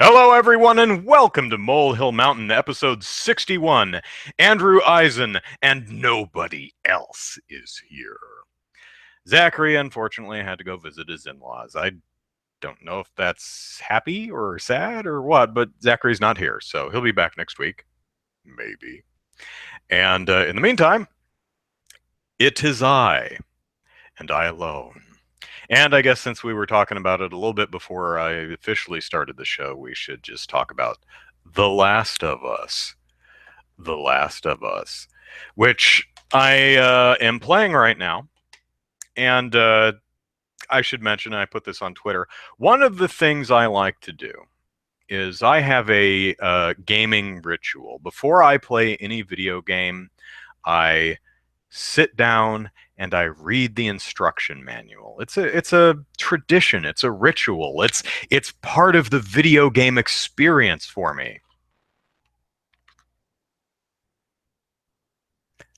Hello, everyone, and welcome to Molehill Mountain, episode 61. Andrew Eisen, and nobody else is here. Zachary, unfortunately, had to go visit his in laws. I don't know if that's happy or sad or what, but Zachary's not here, so he'll be back next week. Maybe. And in the meantime, it is I, and I alone. And I guess since we were talking about it a little bit before I officially started the show, we should just talk about The Last of Us. The Last of Us, which I am playing right now. And I should mention, I put this on Twitter. One of the things I like to do is I have a gaming ritual. Before I play any video game, I sit down and I read the instruction manual. It's a tradition. It's a ritual. It's part of the video game experience for me.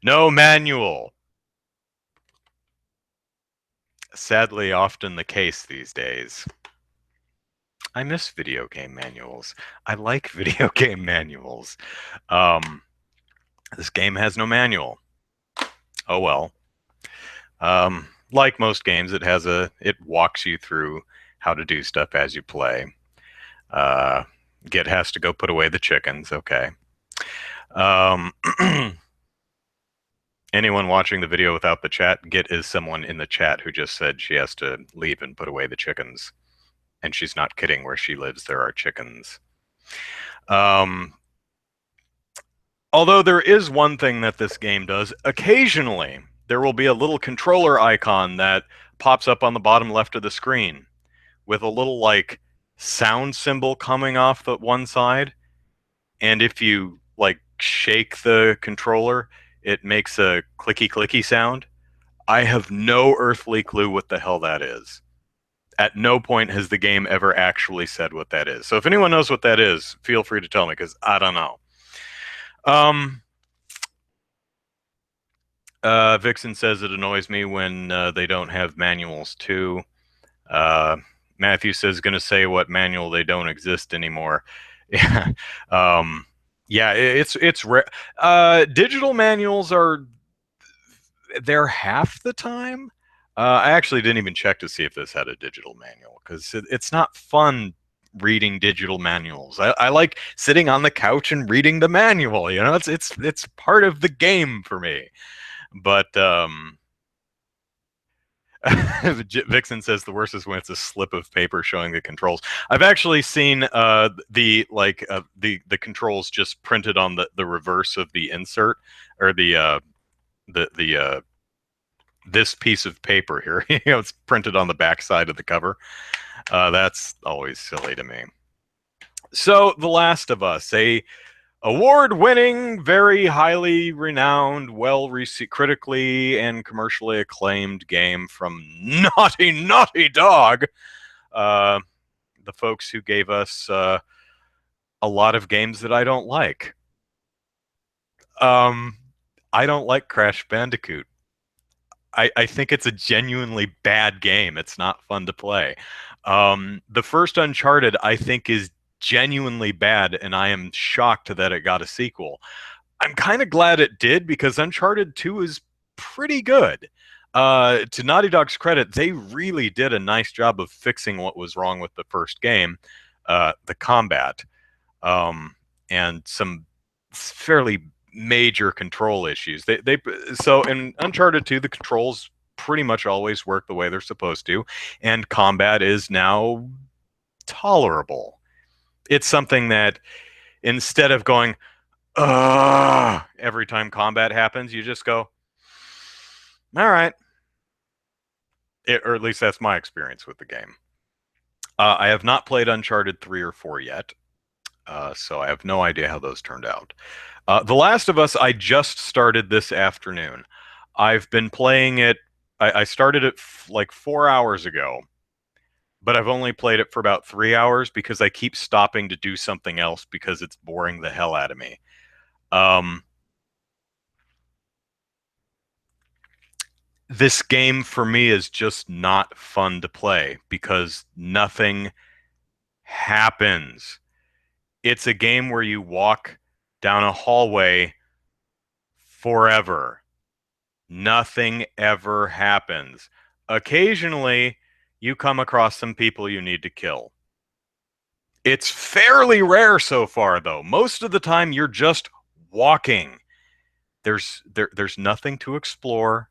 No manual. Sadly, often the case these days. I miss video game manuals. I like video game manuals. Um, this game has no manual. Oh well. Like most games, it walks you through how to do stuff as you play. Uh, Git has to go put away the chickens. Okay. Um, Anyone watching the video without the chat, Git is someone in the chat who just said she has to leave and put away the chickens. And she's not kidding. Where she lives, there are chickens. Um, Although there is one thing that this game does, occasionally there will be a little controller icon that pops up on the bottom left of the screen with a little like sound symbol coming off the one side. And if you like shake the controller, it makes a clicky clicky sound. I have no earthly clue what the hell that is. At no point has the game ever actually said what that is. So if anyone knows what that is, feel free to tell me because I don't know. Um, Vixen says it annoys me when they don't have manuals too. Uh, Matthew says going to say what manual they don't exist anymore. Yeah, yeah, it's rare. Digital manuals are there half the time. I actually didn't even check to see if this had a digital manual because it's not fun reading digital manuals. I like sitting on the couch and reading the manual. You know, it's part of the game for me. But Vixen says the worst is when it's a slip of paper showing the controls. I've actually seen the controls just printed on the reverse of the insert or the this piece of paper here. You know, it's printed on the back side of the cover. That's always silly to me. So, The Last of Us, a award-winning, very highly renowned, critically and commercially acclaimed game from Naughty Dog, uh, the folks who gave us a lot of games that I don't like. Um, I don't like Crash Bandicoot. I think it's a genuinely bad game. It's not fun to play. The first Uncharted, I think, is genuinely bad, and I am shocked that it got a sequel. I'm kind of glad it did because Uncharted 2 is pretty good. To Naughty Dog's credit, they really did a nice job of fixing what was wrong with the first game, the combat, um, and some fairly major control issues. So in Uncharted 2, the controls pretty much always work the way they're supposed to, and combat is now tolerable. It's something that instead of going every time combat happens, you just go, all right. Or at least that's my experience with the game. I have not played Uncharted 3 or 4 yet, so I have no idea how those turned out. The Last of Us, I just started this afternoon. I've been playing it, I started it like 4 hours ago, but I've only played it for about 3 hours because I keep stopping to do something else because it's boring the hell out of me. Um, this game for me is just not fun to play because nothing happens. It's a game where you walk down a hallway forever. Nothing ever happens. Occasionally, you come across some people you need to kill. It's fairly rare so far, though. Most of the time, you're just walking. There's nothing to explore.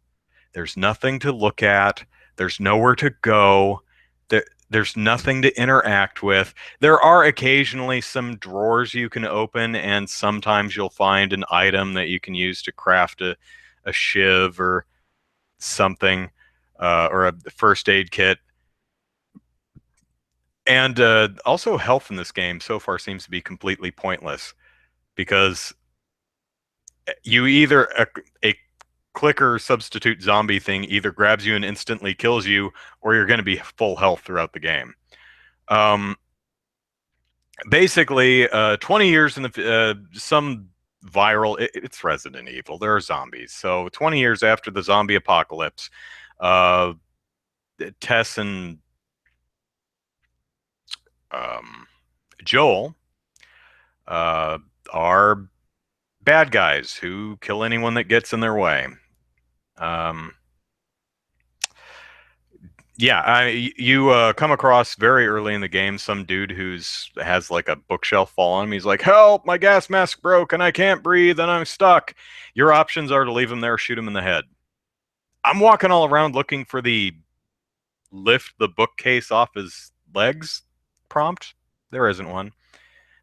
There's nothing to look at. There's nowhere to go. There's nothing to interact with. There are occasionally some drawers you can open, and sometimes you'll find an item that you can use to craft a shiv or something, or a first aid kit. And also, health in this game so far seems to be completely pointless because you either a clicker substitute zombie thing either grabs you and instantly kills you, or you're going to be full health throughout the game. Um, Basically, 20 years in the some viral, it's Resident Evil. There are zombies. So 20 years after the zombie apocalypse, uh, Tess and um, Joel uh, are bad guys who kill anyone that gets in their way. Um, yeah, you come across very early in the game some dude who's has like a bookshelf fall on him. He's like, "Help! My gas mask broke and I can't breathe and I'm stuck." Your options are to leave him there, or shoot him in the head. I'm walking all around looking for the lift the bookcase off his legs prompt. There isn't one.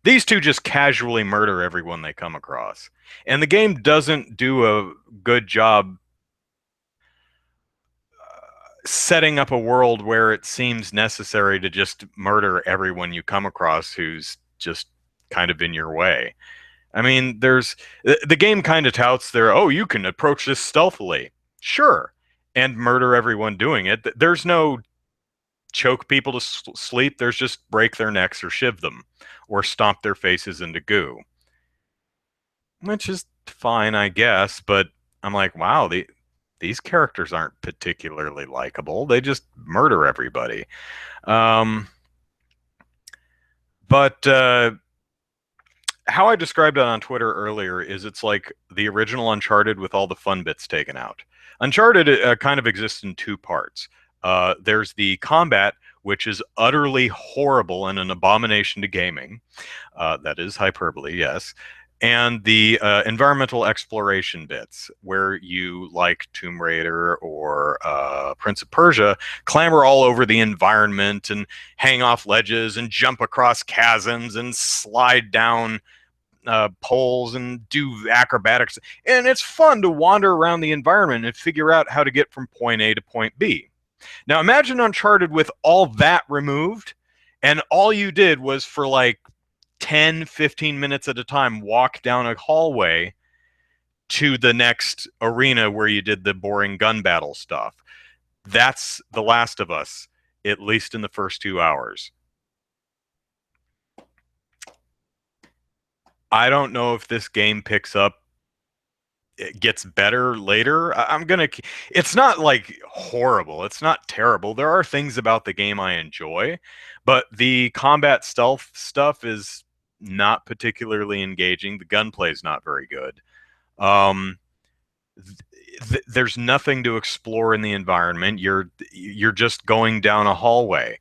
These two just casually murder everyone they come across. And the game doesn't do a good job setting up a world where it seems necessary to just murder everyone you come across who's just kind of in your way. I mean, there's the game kind of touts their, oh, you can approach this stealthily. Sure. And murder everyone doing it. There's no choke people to sleep. There's just break their necks or shiv them or stomp their faces into goo, which is fine, I guess. But I'm like, wow, these characters aren't particularly likable. They just murder everybody. Um, but how I described it on Twitter earlier is it's like the original Uncharted with all the fun bits taken out. Uncharted kind of exists in two parts. There's the combat, which is utterly horrible and an abomination to gaming. That is hyperbole, yes. And the environmental exploration bits, where you, like Tomb Raider or Prince of Persia, clamber all over the environment and hang off ledges and jump across chasms and slide down poles and do acrobatics. And it's fun to wander around the environment and figure out how to get from point A to point B. Now imagine Uncharted with all that removed, and all you did was for like 10, 15 minutes at a time walk down a hallway to the next arena where you did the boring gun battle stuff. That's The Last of Us, at least in the first 2 hours. I don't know if this game picks up, it gets better later. I'm gonna. It's not like horrible. It's not terrible. There are things about the game I enjoy, but the combat stealth stuff is not particularly engaging. The gunplay is not very good. Um, there's nothing to explore in the environment. You're just going down a hallway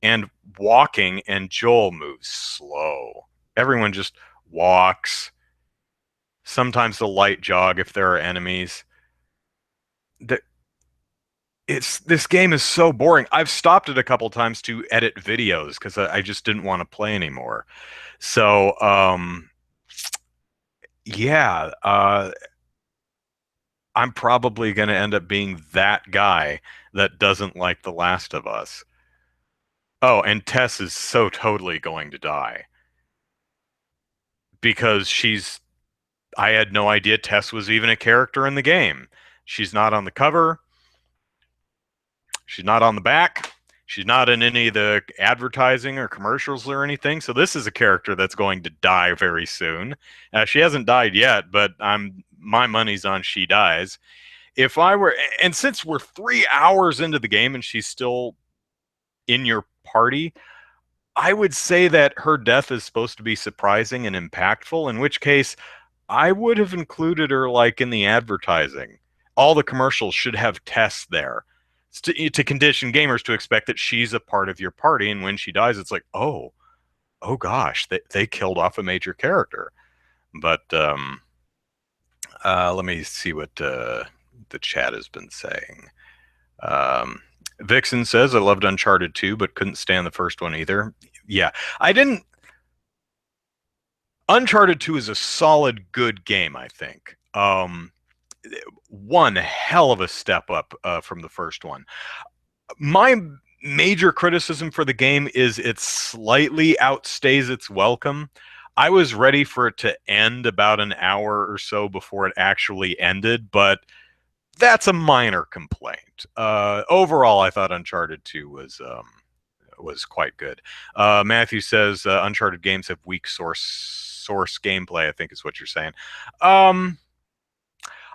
and walking, and Joel moves slow. Everyone just walks. Sometimes the light jog if there are enemies. The, it's This game is so boring. I've stopped it a couple times to edit videos because I just didn't want to play anymore. So yeah, I'm probably going to end up being that guy that doesn't like The Last of Us. Oh, and Tess is so totally going to die because I had no idea Tess was even a character in the game. She's not on the cover. She's not on the back. She's not in any of the advertising or commercials or anything. So this is a character that's going to die very soon. She hasn't died yet, but my money's on she dies. If I were, and since we're 3 hours into the game and she's still in your party, I would say that her death is supposed to be surprising and impactful, in which case I would have included her like in the advertising. All the commercials should have tests there to condition gamers to expect that she's a part of your party, and when she dies, it's like, oh gosh, they killed off a major character. But let me see what the chat has been saying. Um, Vixen says, I loved Uncharted 2, but couldn't stand the first one either. Yeah, I didn't. Uncharted 2 is a solid, good game, I think. One hell of a step up from the first one. My major criticism for the game is it slightly outstays its welcome. I was ready for it to end about an hour or so before it actually ended, but that's a minor complaint. Overall, I thought Uncharted 2 was quite good. Matthew says Uncharted games have weak source gameplay, I think is what you're saying. Um,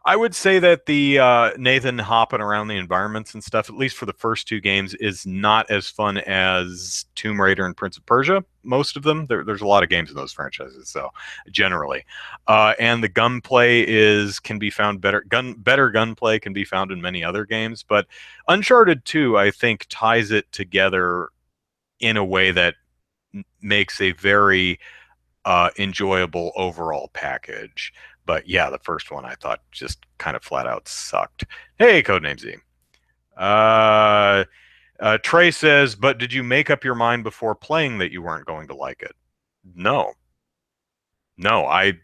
I would say that the Nathan hopping around the environments and stuff, at least for the first two games, is not as fun as Tomb Raider and Prince of Persia. Most of them, there's a lot of games in those franchises, so generally, and the gunplay can be found better. Better gunplay can be found in many other games, but Uncharted 2, I think, ties it together in a way that makes a very enjoyable overall package. But yeah, the first one I thought just kind of flat out sucked. Hey, Codename Z. Uh, Trey says, but did you make up your mind before playing that you weren't going to like it? No, no, I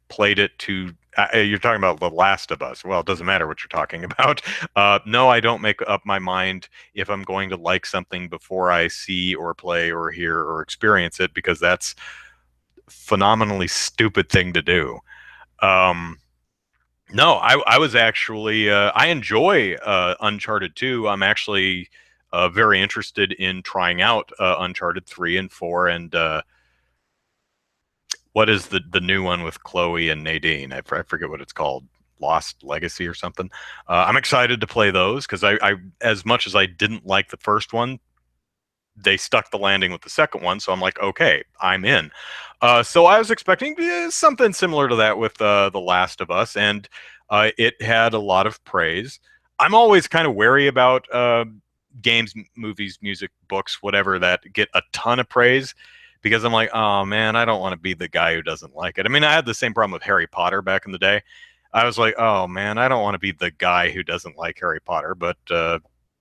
played it to. You're talking about The Last of Us. Well, it doesn't matter what you're talking about. No, I don't make up my mind if I'm going to like something before I see or play or hear or experience it, because that's phenomenally stupid thing to do. Um, no, I was actually I enjoy Uncharted 2. I'm actually very interested in trying out Uncharted 3 and 4 and what is the new one with Chloe and Nadine? I forget what it's called. Lost Legacy or something. I'm excited to play those because I, as much as I didn't like the first one, they stuck the landing with the second one, so I'm like, okay, I'm in. So I was expecting something similar to that with The Last of Us, and it had a lot of praise. I'm always kind of wary about games, movies, music, books, whatever that get a ton of praise, because I'm like, oh man, I don't want to be the guy who doesn't like it. I mean, I had the same problem with Harry Potter back in the day. I was like, oh man, I don't want to be the guy who doesn't like Harry Potter, but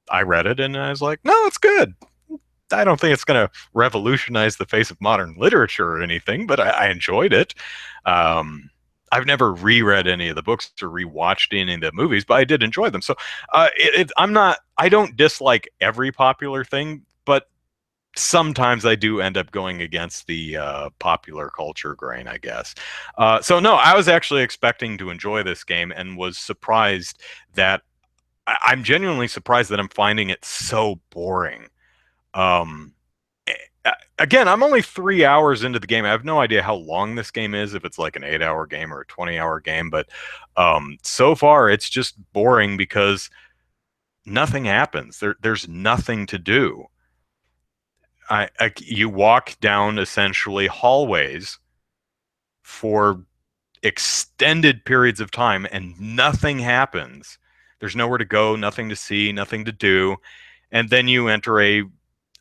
I read it and I was like, no, it's good. I don't think it's going to revolutionize the face of modern literature or anything, but I enjoyed it. I've never reread any of the books or rewatched any of the movies, but I did enjoy them. So I don't dislike every popular thing, but sometimes I do end up going against the popular culture grain, I guess. So no, I was actually expecting to enjoy this game and was surprised that I'm genuinely surprised that I'm finding it so boring. Um, Again, I'm only 3 hours into the game. I have no idea how long this game is, if it's like an 8 hour game or a 20-hour game, but so far it's just boring because nothing happens. There's nothing to do. You walk down essentially hallways for extended periods of time and nothing happens. There's nowhere to go, nothing to see, nothing to do. And then you enter a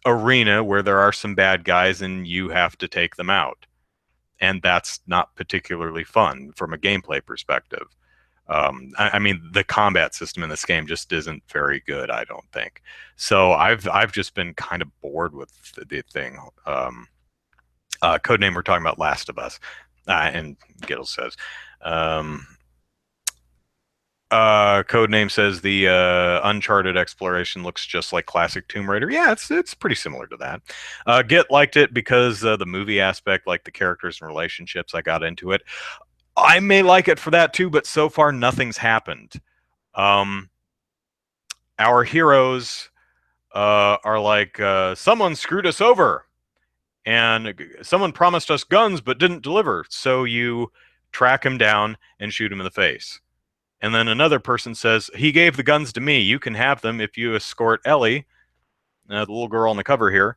arena where there are some bad guys and you have to take them out. And that's not particularly fun from a gameplay perspective. I mean, the combat system in this game just isn't very good, I don't think. So I've just been kind of bored with the thing. Codename, we're talking about Last of Us, and Gittle says. Codename says the Uncharted exploration looks just like classic Tomb Raider. Yeah, it's pretty similar to that. Git liked it because the movie aspect, like the characters and relationships, I got into it. I may like it for that too, but so far nothing's happened. Um, our heroes are like, someone screwed us over, and someone promised us guns but didn't deliver. So you track him down and shoot him in the face. And then another person says, he gave the guns to me. You can have them if you escort Ellie, the little girl on the cover here,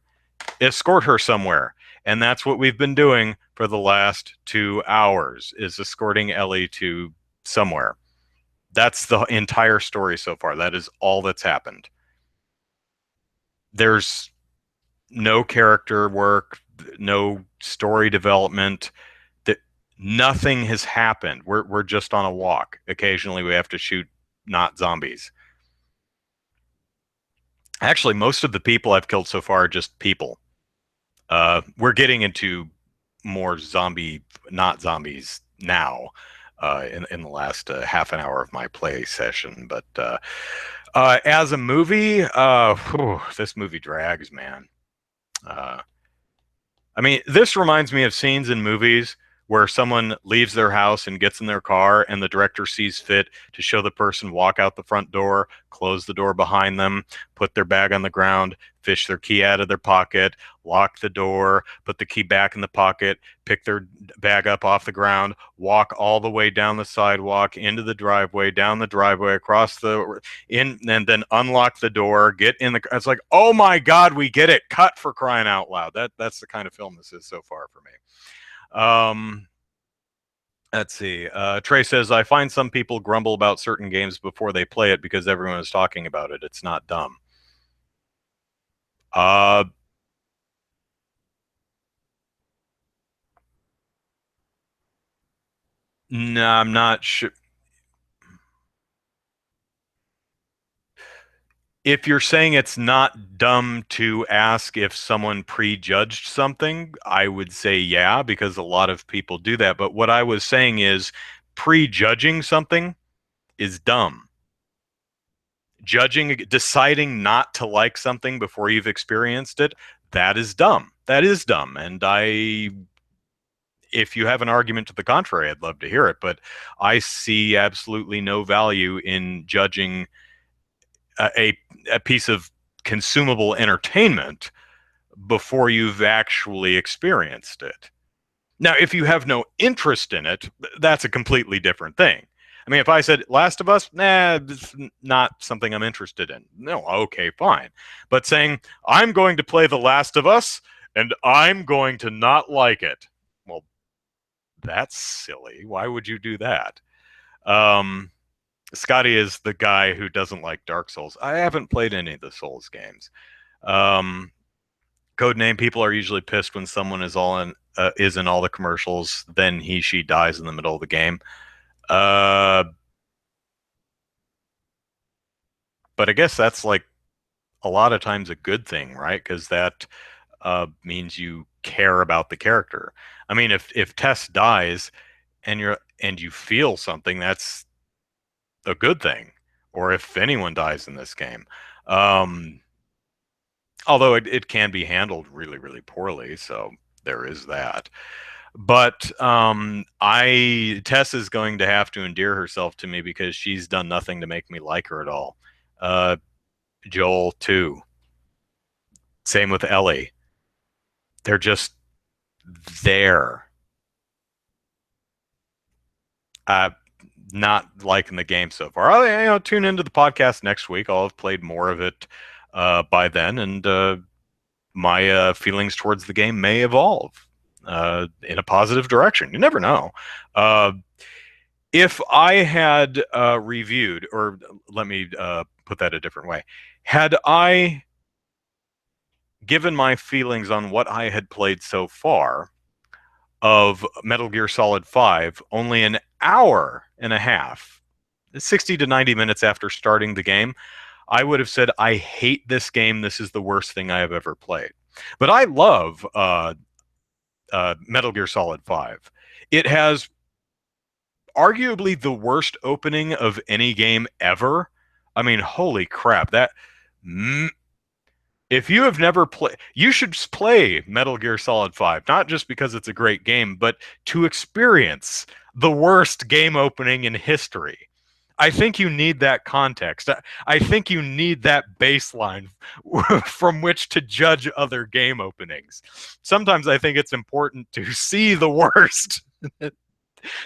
escort her somewhere. And that's what we've been doing for the last 2 hours, is escorting Ellie to somewhere. That's the entire story so far. That is all that's happened. There's no character work, no story development. That nothing has happened. We're just on a walk. Occasionally we have to shoot not zombies. Actually, most of the people I've killed so far are just people. We're getting into more zombie, not zombies now. In the last half an hour of my play session, but as a movie, this movie drags, man. Uh, I mean, this reminds me of scenes in movies where someone leaves their house and gets in their car, and the director sees fit to show the person walk out the front door, close the door behind them, put their bag on the ground, fish their key out of their pocket, lock the door, put the key back in the pocket, pick their bag up off the ground, walk all the way down the sidewalk, into the driveway, down the driveway, across the in, and then unlock the door, get in the. It's like, oh my God, we get it. Cut, for crying out loud. That's the kind of film this is so far for me. Let's see. Trey says, I find some people grumble about certain games before they play it because everyone is talking about it. It's not dumb. Uh, no, I'm not sure. If you're saying it's not dumb to ask if someone prejudged something, I would say yeah, because a lot of people do that. But what I was saying is prejudging something is dumb. Judging, deciding not to like something before you've experienced it, that is dumb. That is dumb. And if you have an argument to the contrary, I'd love to hear it. But I see absolutely no value in judging a piece of consumable entertainment before you've actually experienced it. Now, if you have no interest in it, that's a completely different thing. I mean, if I said Last of Us, nah, it's not something I'm interested in. No, okay, fine. But saying, I'm going to play The Last of Us and I'm going to not like it. Well, that's silly. Why would you do that? Um, Scotty is the guy who doesn't like Dark Souls. I haven't played any of the Souls games. Um, Codename people are usually pissed when someone is in all the commercials. Then she dies in the middle of the game. Uh, but I guess that's like a lot of times a good thing, right? Because that means you care about the character. I mean, if Tess dies and you feel something, that's a good thing. Or if anyone dies in this game. Um, Although it can be handled really, really poorly, so there is that. But I Tess is going to have to endear herself to me because she's done nothing to make me like her at all. Uh, Joel too. Same with Ellie. They're just there. Uh, Not liking the game so far. I'll tune into the podcast next week. I'll have played more of it by then, and my feelings towards the game may evolve in a positive direction. You never know. Uh, if I had reviewed, or let me put that a different way, had I given my feelings on what I had played so far of Metal Gear Solid 5 only an hour and a half, 60 to 90 minutes after starting the game, I would have said, I hate this game. This is the worst thing I have ever played. But I love Metal Gear Solid 5. It has arguably the worst opening of any game ever. I mean, holy crap. If you have never played, you should play Metal Gear Solid 5, not just because it's a great game, but to experience the worst game opening in history. I think you need that context. I think you need that baseline from which to judge other game openings. Sometimes I think it's important to see the worst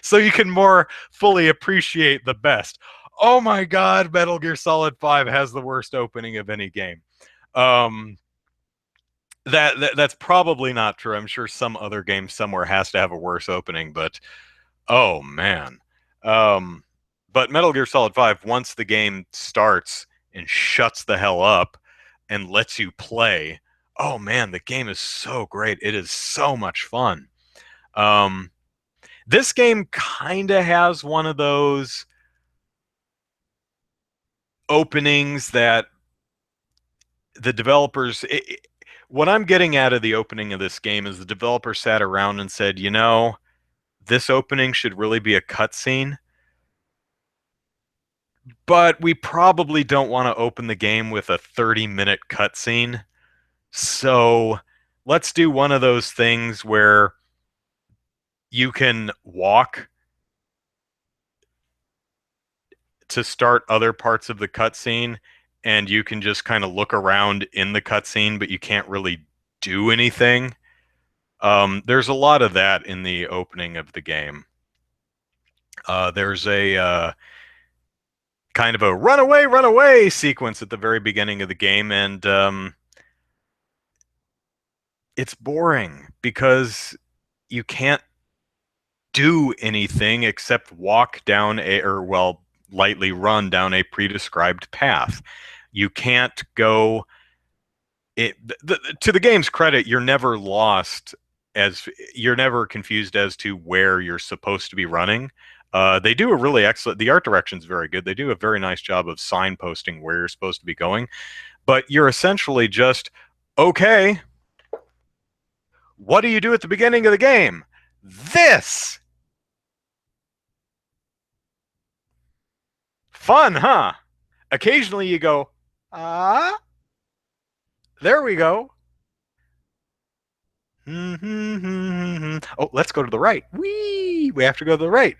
so you can more fully appreciate the best. Oh my God, Metal Gear Solid 5 has the worst opening of any game. Um, That's probably not true. I'm sure some other game somewhere has to have a worse opening, but oh man. Um, but Metal Gear Solid 5, once the game starts and shuts the hell up and lets you play, oh man, the game is so great. It is so much fun. Um, this game kind of has one of those openings that the developers. What I'm getting out of the opening of this game is the developer sat around and said, you know, this opening should really be a cutscene, but we probably don't want to open the game with a 30-minute cutscene. So let's do one of those things where you can walk to start other parts of the cutscene and you can just kind of look around in the cutscene, but you can't really do anything. There's a lot of that in the opening of the game. There's a kind of a run away sequence at the very beginning of the game, and it's boring because you can't do anything except walk down a, or well, lightly run down a pre-described path. You can't go it, to the game's credit, you're never lost as you're never confused as to where you're supposed to be running. They do a really excellent. The art direction is very good. They do a very nice job of signposting where you're supposed to be going, but you're essentially just okay. What do you do at the beginning of the game? This fun, huh? Occasionally you go, ah, there we go. Oh, let's go to the right. We have to go to the right.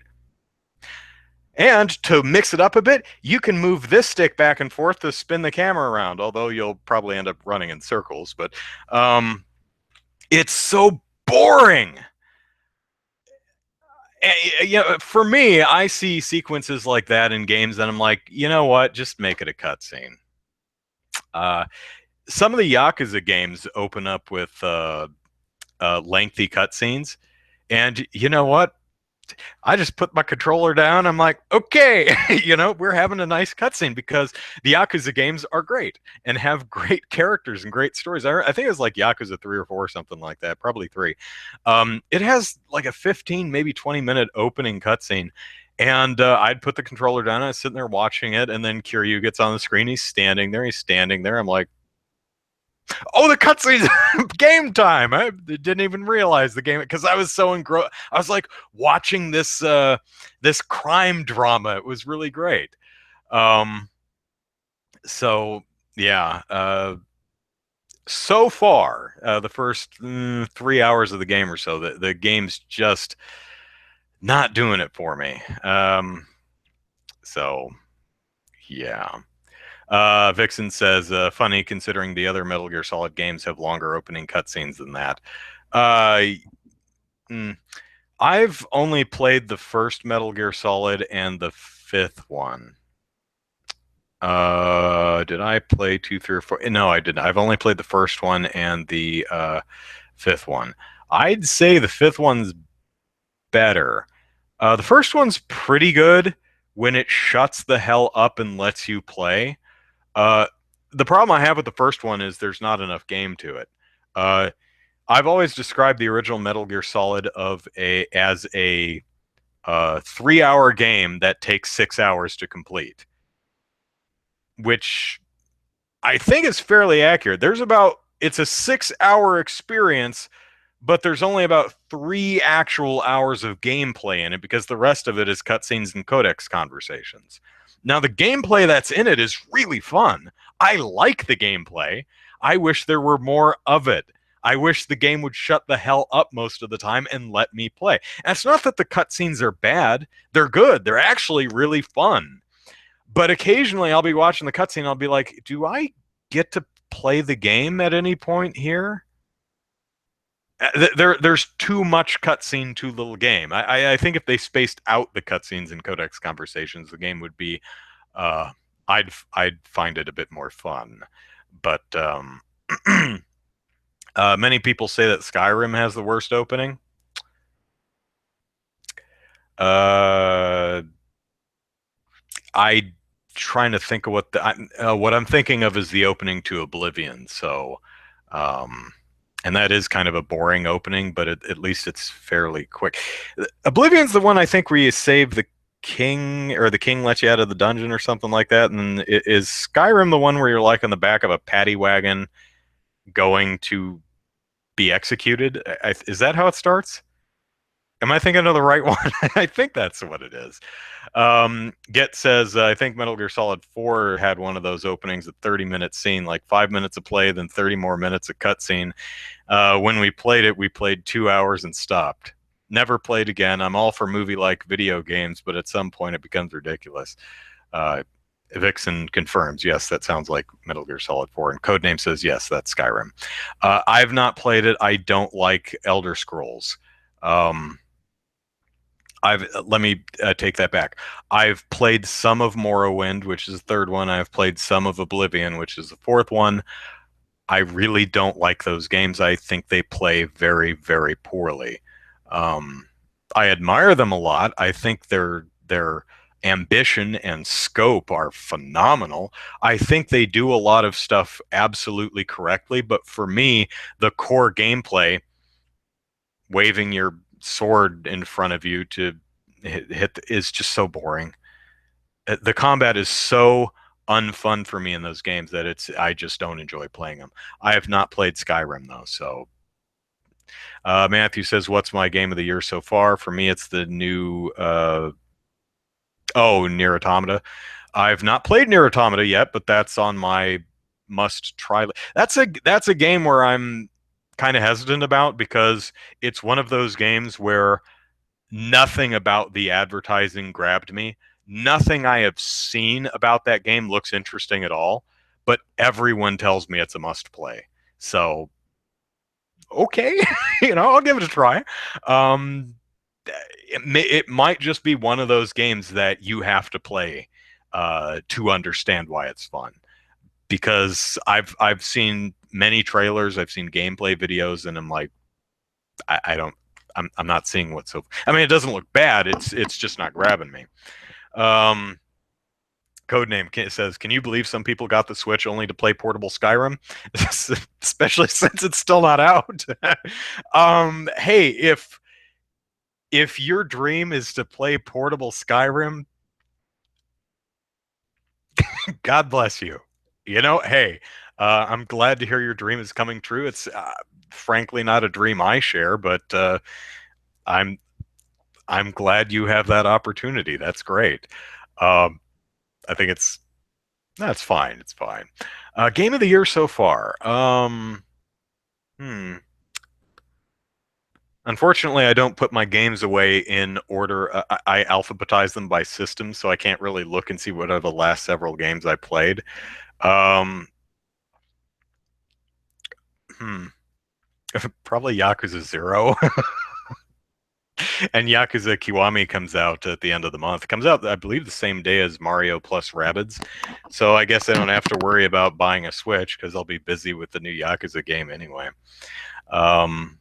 And to mix it up a bit, you can move this stick back and forth to spin the camera around, although you'll probably end up running in circles. But it's so boring. You know, for me, I see sequences like that in games, and I'm like, you know what? Just make it a cutscene. Uh, some of the Yakuza games open up with lengthy cutscenes, and you know what? I just put my controller down. I'm like, okay, you know, we're having a nice cutscene because the Yakuza games are great and have great characters and great stories. I think it was like Yakuza 3 or 4 or something like that, probably 3. It has like a 15, maybe 20-minute opening cutscene. And I'd put the controller down. I was sitting there watching it, and then Kiryu gets on the screen. He's standing there. He's standing there. I'm like, oh, the cutscene's game time. I didn't even realize the game because I was so engrossed. I was like watching this crime drama. It was really great. Um, so yeah, so far the first 3 hours of the game or so, the game's just not doing it for me. So yeah. Vixen says, funny considering the other Metal Gear Solid games have longer opening cutscenes than that. Uh, mm, I've only played the first Metal Gear Solid and the fifth one. Did I play 2, 3, or 4? No, I didn't. I've only played the first one and the fifth one. I'd say the fifth one's better. The first one's pretty good when it shuts the hell up and lets you play. Uh, the problem I have with the first one is there's not enough game to it. Uh, I've always described the original Metal Gear Solid as a 3-hour game that takes 6 hours to complete, which I think is fairly accurate. It's a 6-hour experience, but there's only about 3 actual hours of gameplay in it because the rest of it is cutscenes and codex conversations. Now, the gameplay that's in it is really fun. I like the gameplay. I wish there were more of it. I wish the game would shut the hell up most of the time and let me play. And it's not that the cutscenes are bad, they're good. They're actually really fun. But occasionally I'll be watching the cutscene and I'll be like, do I get to play the game at any point here? There's too much cutscene, too little game. I think if they spaced out the cutscenes and codex conversations, the game would be, uh, I'd find it a bit more fun. But Many people say that Skyrim has the worst opening. Uh, I trying to think of what I'm thinking of is the opening to Oblivion. So, um, and that is kind of a boring opening, but at least it's fairly quick. Oblivion's the one I think where you save the king, or the king lets you out of the dungeon or something like that. And is Skyrim the one where you're like on the back of a paddy wagon going to be executed? Is that how it starts? Am I thinking of the right one? I think that's what it is. Get says, I think Metal Gear Solid 4 had one of those openings at 30-minute scene, like 5 minutes of play, then 30 more minutes of cutscene. When we played it, we played 2 hours and stopped. Never played again. I'm all for movie-like video games, but at some point it becomes ridiculous. Uh, Vixen confirms, yes, that sounds like Metal Gear Solid 4. And Codename says, yes, that's Skyrim. I've not played it. I don't like Elder Scrolls. Um, I've Let me take that back. I've played some of Morrowind, which is the third one. I've played some of Oblivion, which is the fourth one. I really don't like those games. I think they play very, very poorly. Um, I admire them a lot. I think their ambition and scope are phenomenal. I think they do a lot of stuff absolutely correctly, but for me, the core gameplay, waving your sword in front of you to hit is just so boring. The combat is so unfun for me in those games that I just don't enjoy playing them. I have not played Skyrim though, so Matthew says, "What's my game of the year so far?" For me, it's the new Nier Automata. I've not played Nier Automata yet, but that's on my must try. That's a game where I'm kind of hesitant about because it's one of those games where nothing about the advertising grabbed me. Nothing I have seen about that game looks interesting at all, but everyone tells me it's a must play. So, okay, I'll give it a try. Um, it might just be one of those games that you have to play to understand why it's fun. Because I've seen many trailers, I've seen gameplay videos, and I'm like, I don't, I'm not seeing what's so. I mean, it doesn't look bad. It's just not grabbing me. Um, Codename says, "Can you believe some people got the Switch only to play portable Skyrim, especially since it's still not out?" Hey, if your dream is to play portable Skyrim, God bless you. Hey, I'm glad to hear your dream is coming true. It's frankly not a dream I share, but I'm I'm glad you have that opportunity. That's great. Um, I think that's fine. It's fine. Game of the year so far. Hmm. Unfortunately, I don't put my games away in order. I alphabetize them by system, so I can't really look and see what are the last several games I played. Um, hmm. Probably Yakuza 0. And Yakuza Kiwami comes out at the end of the month. It comes out, I believe, the same day as Mario plus Rabbids. So I guess I don't have to worry about buying a Switch because I'll be busy with the new Yakuza game anyway. Um,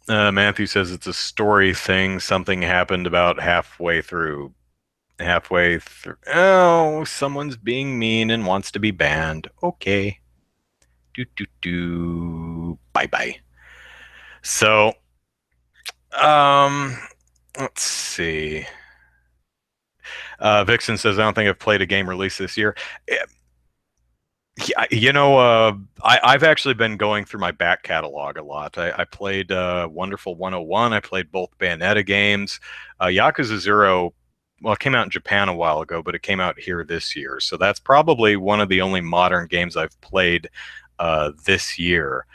Matthew says it's a story thing. Something happened about halfway through. Halfway through. Oh, someone's being mean and wants to be banned. Okay. Do do do. Bye bye. So, um, let's see. Vixen says, "I don't think I've played a game released this year." Yeah, I've actually been going through my back catalog a lot. I played Wonderful 101. I played both Bayonetta games. Yakuza 0, well, it came out in Japan a while ago, but it came out here this year. So that's probably one of the only modern games I've played this year.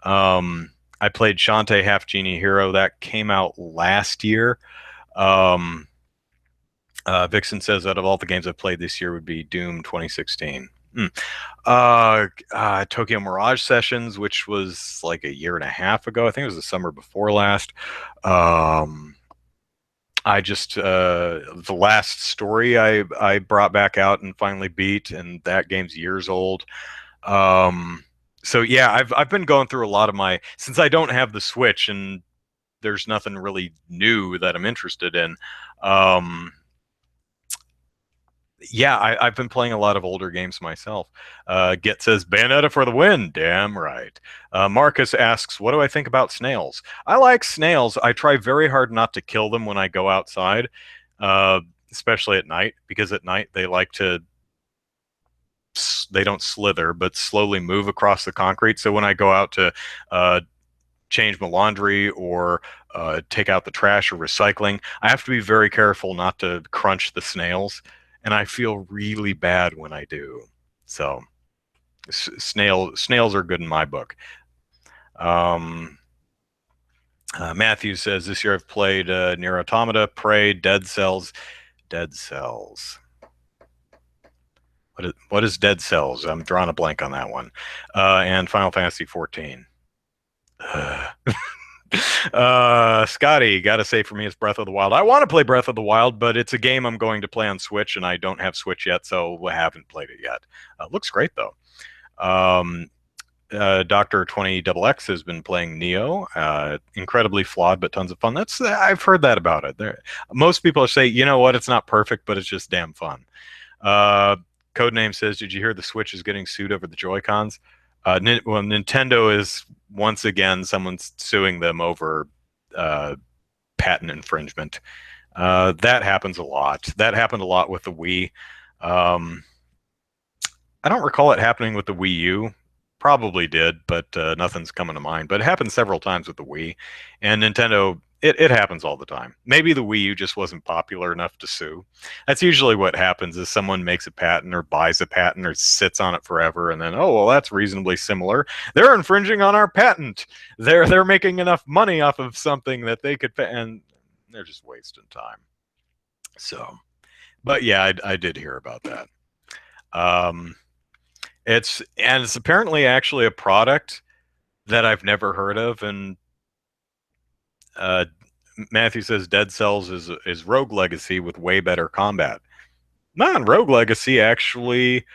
I played Shantae Half Genie Hero. That came out last year. Um, Vixen says, out of all the games I've played this year would be Doom 2016. Tokyo Mirage Sessions, which was like a year and a half ago. I think it was the summer before last. Um, I just the last story I brought back out and finally beat, and that game's years old. Um, so yeah, I've been going through a lot of my since I don't have the Switch and there's nothing really new that I'm interested in. Um, yeah, I've been playing a lot of older games myself. Get says Bayonetta for the win. Damn right. Marcus asks, "What do I think about snails?" I like snails. I try very hard not to kill them when I go outside, uh, especially at night, because at night they like to. They don't slither, but slowly move across the concrete. So when I go out to uh, change my laundry or take out the trash or recycling, I have to be very careful not to crunch the snails, and I feel really bad when I do. So snails are good in my book. Um, Matthew says this year I've played Nier Automata, Prey, Dead Cells. Dead Cells. What is Dead Cells? I'm drawing a blank on that one. And Final Fantasy 14. Scotty, gotta say for me, it's Breath of the Wild. I want to play Breath of the Wild, but it's a game I'm going to play on Switch, and I don't have Switch yet, so I haven't played it yet. Looks great though. Um, Doctor 20 X has been playing Neo. Incredibly flawed, but tons of fun. That's I've heard that about it. Most people say, you know what, it's not perfect, but it's just damn fun. Uh, Codename says, "Did you hear the Switch is getting sued over the Joy Cons?" Well, Nintendo is once again someone's suing them over uh, patent infringement. That happens a lot. That happened a lot with the Wii. Um, I don't recall it happening with the Wii U. Probably did, but nothing's coming to mind. But it happened several times with the Wii, and Nintendo. It happens all the time. Maybe the Wii U just wasn't popular enough to sue. That's usually what happens: is someone makes a patent or buys a patent or sits on it forever, and then oh well, that's reasonably similar. They're infringing on our patent. They're making enough money off of something that they could, and they're just wasting time. So, but yeah, I did hear about that. Um, it's apparently actually a product that I've never heard of, and uh, Matthew says Dead Cells is Rogue Legacy with way better combat. Non Rogue Legacy actually,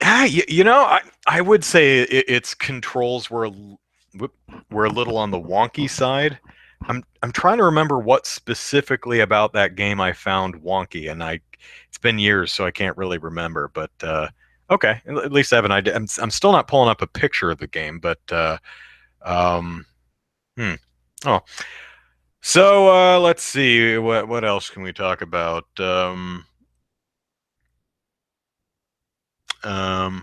I would say its controls were a little on the wonky side. I'm trying to remember what specifically about that game I found wonky, and it's been years, so I can't really remember. But okay, at least I have an idea. I'm still not pulling up a picture of the game, but um, hmm. Oh, so let's see what else can we talk about. Um, hmm.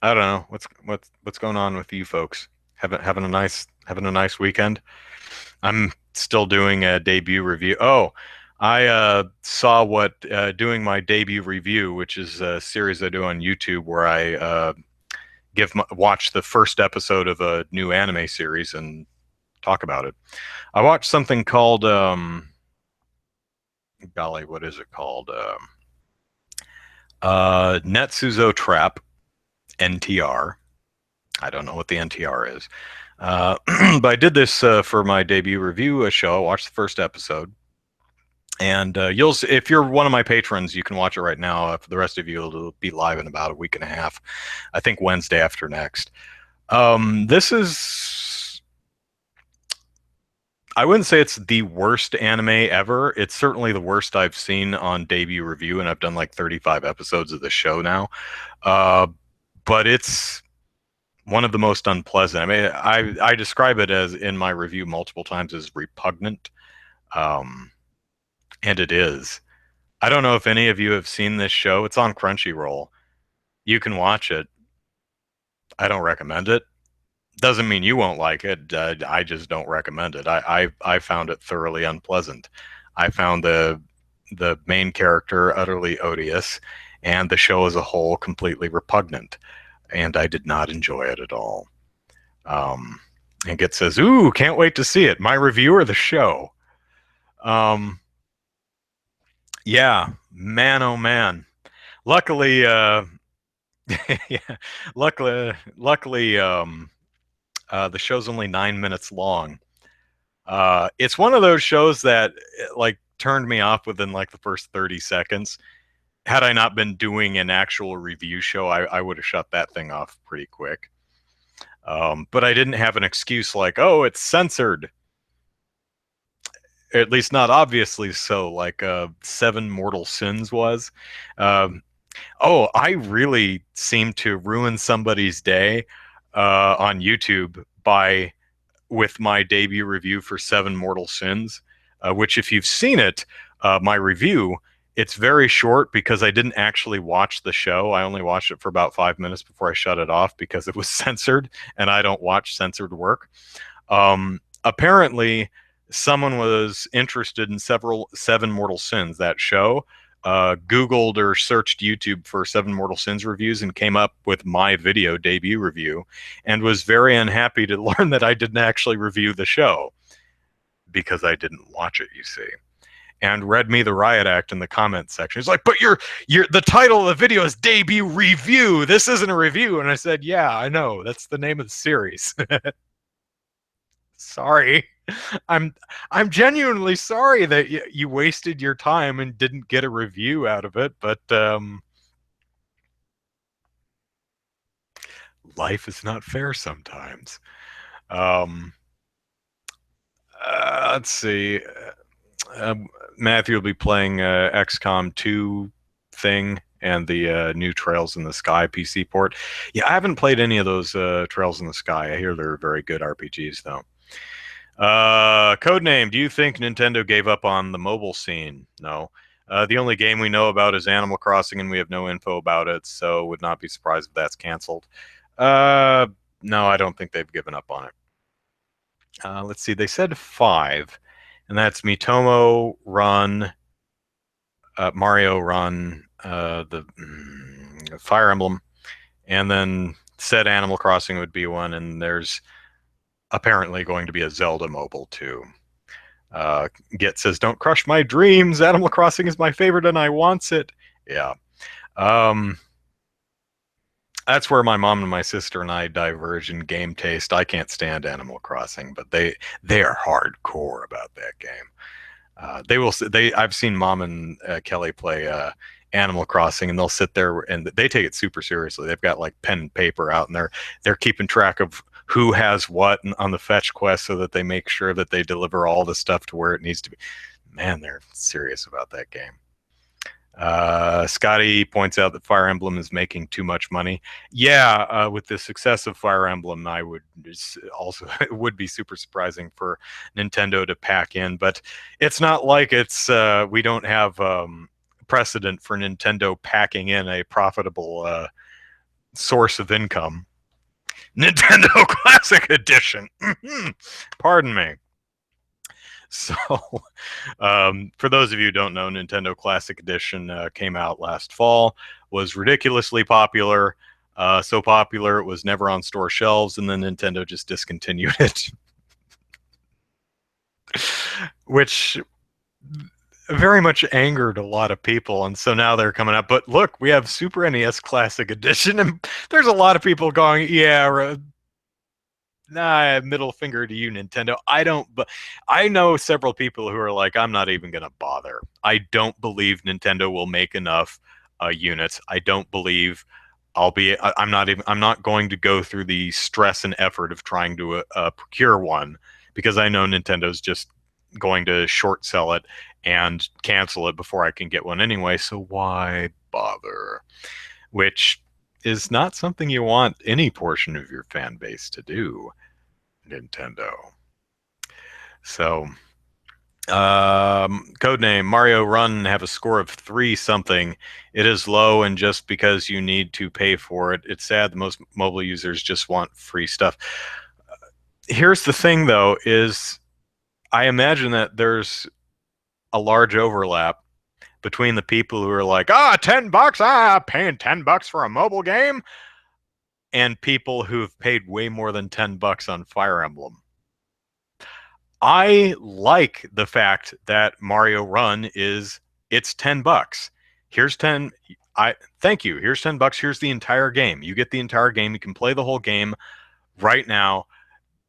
I don't know what's going on with you folks. Having a nice weekend. I'm still doing a debut review. Oh, I saw what doing my debut review, which is a series I do on YouTube where I watch the first episode of a new anime series and talk about it. I watched something called golly, what is it called? Netsuzo Trap NTR. I don't know what the NTR is. But I did this for my debut review show. I watched the first episode, and if you're one of my patrons, you can watch it right now. For the rest of you, it'll be live in about a week and a half. I think Wednesday after next. This is. I wouldn't say it's the worst anime ever. It's certainly the worst I've seen on debut review, and I've done like 35 episodes of the show now. Uh, but it's one of the most unpleasant. I mean, I describe it as in my review multiple times as repugnant, um, and it is. I don't know if any of you have seen this show. It's on Crunchyroll. You can watch it. I don't recommend it. Doesn't mean you won't like it. I just don't recommend it. I found it thoroughly unpleasant. I found the main character utterly odious, and the show as a whole completely repugnant, and I did not enjoy it at all. Um, and Git says, "Ooh, can't wait to see it." My review or the show? Um, yeah, man, oh man. Luckily, yeah, luckily, The show's only 9 minutes long. It's one of those shows that like turned me off within like the first 30 seconds. Had I not been doing an actual review show, I would have shut that thing off pretty quick. But I didn't have an excuse like, oh, it's censored. At least not obviously so, like Seven Mortal Sins was. Um, oh, I really seem to ruin somebody's day on YouTube by with my debut review for Seven Mortal Sins, which, if you've seen it, my review, it's very short because I didn't actually watch the show. I only watched it for about 5 minutes before I shut it off because it was censored, and I don't watch censored work. Apparently, someone was interested in Seven Mortal Sins, that show, Googled or searched YouTube for Seven Mortal Sins reviews and came up with my video debut review, and was very unhappy to learn that I didn't actually review the show because I didn't watch it, you see. And read me the riot act in the comments section. He's like, but the title of the video is debut review. This isn't a review. And I said, yeah, I know. That's the name of the series. Sorry. I'm genuinely sorry that you wasted your time and didn't get a review out of it, but life is not fair sometimes. Um, let's see. Matthew will be playing XCOM 2 thing and the new Trails in the Sky PC port. Yeah, I haven't played any of those Trails in the Sky. I hear they're very good RPGs, though. Codename, do you think Nintendo gave up on the mobile scene? No. The only game we know about is Animal Crossing, and we have no info about it, so would not be surprised if that's canceled. No, I don't think they've given up on it. Let's see, they said 5, and that's Mitomo Run, Mario Run, the Fire Emblem, and then said Animal Crossing would be one, and there's apparently going to be a Zelda mobile too. Git says, "Don't crush my dreams. Animal Crossing is my favorite, and I wants it." Yeah, that's where my mom and my sister and I diverge in game taste. I can't stand Animal Crossing, but they are hardcore about that game. They will. I've seen Mom and Kelly play Animal Crossing, and they'll sit there and they take it super seriously. They've got like pen and paper out, and they're keeping track of who has what on the fetch quest so that they make sure that they deliver all the stuff to where it needs to be. Man, they're serious about that game. Scotty points out that Fire Emblem is making too much money. Yeah, with the success of Fire Emblem, I would also it would be super surprising for Nintendo to pack in, but it's not like it's we don't have precedent for Nintendo packing in a profitable source of income. Nintendo Classic Edition. Pardon me. So, for those of you who don't know, Nintendo Classic Edition came out last fall, was ridiculously popular, so popular it was never on store shelves, and then Nintendo just discontinued it. Which very much angered a lot of people, and so now they're coming up. But look, we have Super NES Classic Edition, and there's a lot of people going, yeah, nah, middle finger to you, Nintendo. But I know several people who are like, I'm not even gonna bother. I don't believe Nintendo will make enough units. I don't believe I'm not going to go through the stress and effort of trying to procure one, because I know Nintendo's just going to short sell it and cancel it before I can get one anyway, so why bother? Which is not something you want any portion of your fan base to do, Nintendo. So, codename Mario Run have a score of 3 something. It is low, and just because you need to pay for it, it's sad that most mobile users just want free stuff. Here's the thing, though, is I imagine that there's a large overlap between the people who are like, $10, paying $10 for a mobile game, and people who've paid way more than $10 on Fire Emblem. I like the fact that Mario Run it's $10. Here's 10. Thank you. Here's $10. Here's the entire game. You get the entire game. You can play the whole game right now.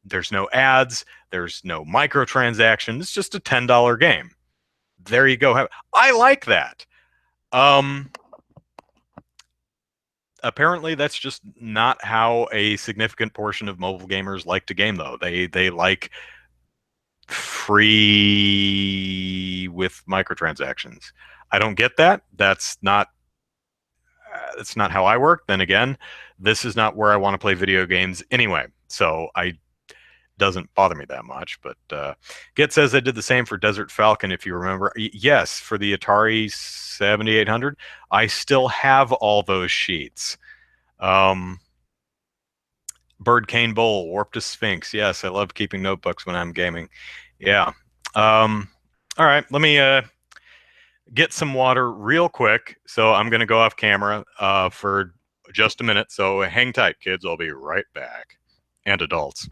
There's no ads. There's no microtransactions. It's just a $10 game. There you go. I like that. Apparently, that's just not how a significant portion of mobile gamers like to game, though. They like free with microtransactions. I don't get that. That's not how I work. Then again, this is not where I want to play video games anyway. So I doesn't bother me that much. But Git says I did the same for Desert Falcon, if you remember. Yes, for the Atari 7800, I still have all those sheets. Bird Cane Bowl, Warp to Sphinx. Yes, I love keeping notebooks when I'm gaming. Yeah. All right, let me get some water real quick. So I'm going to go off camera for just a minute. So hang tight, kids. I'll be right back. And adults.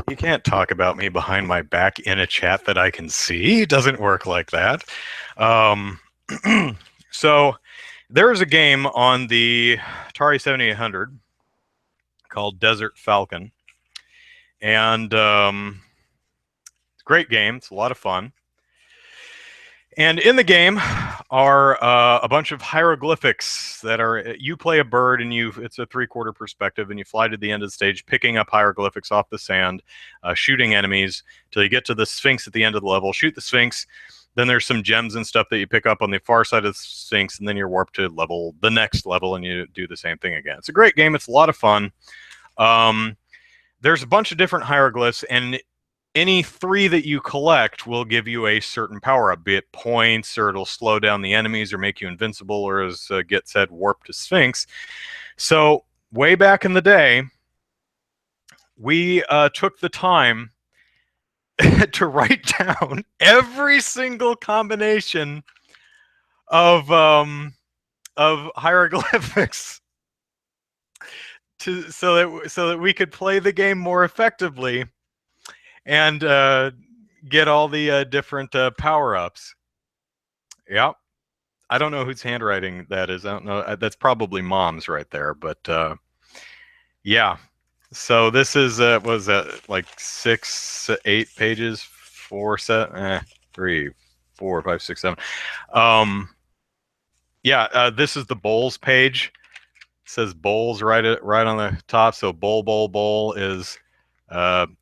You can't talk about me behind my back in a chat that I can see. It doesn't work like that. So there's a game on the Atari 7800 called Desert Falcon. And it's a great game. It's a lot of fun. And in the game are a bunch of hieroglyphics that are, you play a bird and it's a 3/4 perspective, and you fly to the end of the stage picking up hieroglyphics off the sand, shooting enemies till you get to the Sphinx at the end of the level, shoot the Sphinx. Then there's some gems and stuff that you pick up on the far side of the Sphinx, and then you're warped to the next level, and you do the same thing again. It's a great game. It's a lot of fun. There's a bunch of different hieroglyphs, and any 3 that you collect will give you a certain power-up, be it points, or it'll slow down the enemies, or make you invincible, or as Git said, warp to Sphinx. So way back in the day, we took the time to write down every single combination of hieroglyphics so that we could play the game more effectively and get all the different power-ups. Yep. I don't know whose handwriting that is. I don't know. That's probably Mom's right there. But yeah. So this is was like 6, 8 pages, 4, 3, 4, 5, 6, 7. Yeah. This is the bowls page. It says bowls right on the top. So bowl is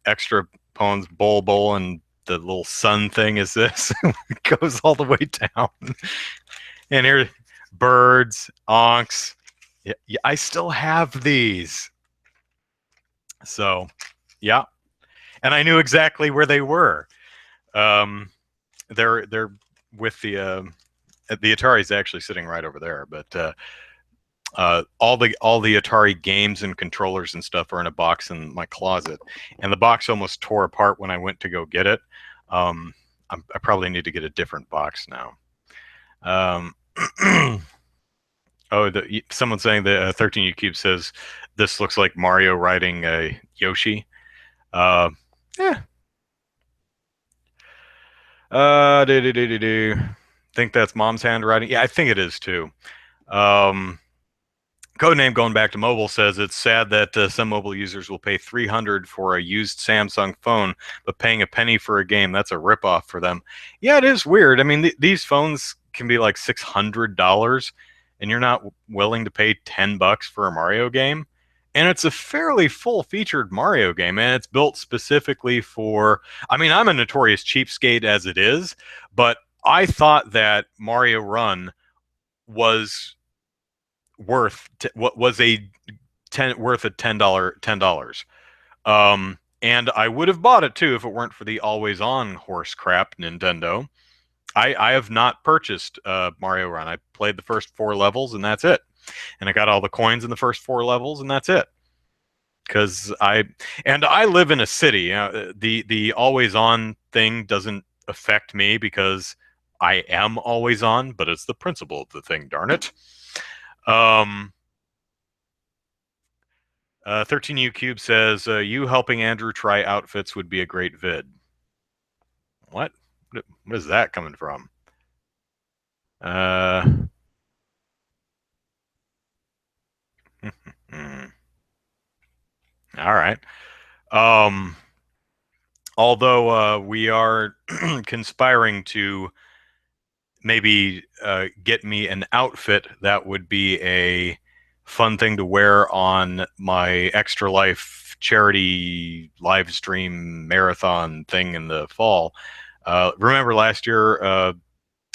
extra poems, bowl, and the little sun thing is this. It goes all the way down. And here, birds, onks. Yeah, I still have these. So, yeah. And I knew exactly where they were. They're with the Atari's actually sitting right over there, but all the Atari games and controllers and stuff are in a box in my closet, and the box almost tore apart when I went to go get it. I probably need to get a different box now. Oh, someone's saying that 13U Cube says this looks like Mario riding Yoshi. Yeah. Think that's Mom's handwriting. Yeah, I think it is too. Codename going back to mobile says it's sad that some mobile users will pay $300 for a used Samsung phone, but paying a penny for a game, that's a ripoff for them. Yeah, it is weird. I mean, these phones can be like $600, and you're not willing to pay $10 for a Mario game. And it's a fairly full-featured Mario game, and it's built specifically for. I mean, I'm a notorious cheapskate as it is, but I thought that Mario Run was worth what was a worth a $10. And I would have bought it too if it weren't for the always on horse crap Nintendo. I have not purchased Mario Run. I played the first 4 levels and that's it. And I got all the coins in the first 4 levels and that's it. Because I live in a city. The always on thing doesn't affect me because I am always on, but it's the principle of the thing, darn it. 13U Cube says, you helping Andrew try outfits would be a great vid. What? What is that coming from? Uh, all right. Um, although we are conspiring to maybe get me an outfit that would be a fun thing to wear on my Extra Life charity live stream marathon thing in the fall. Remember last year,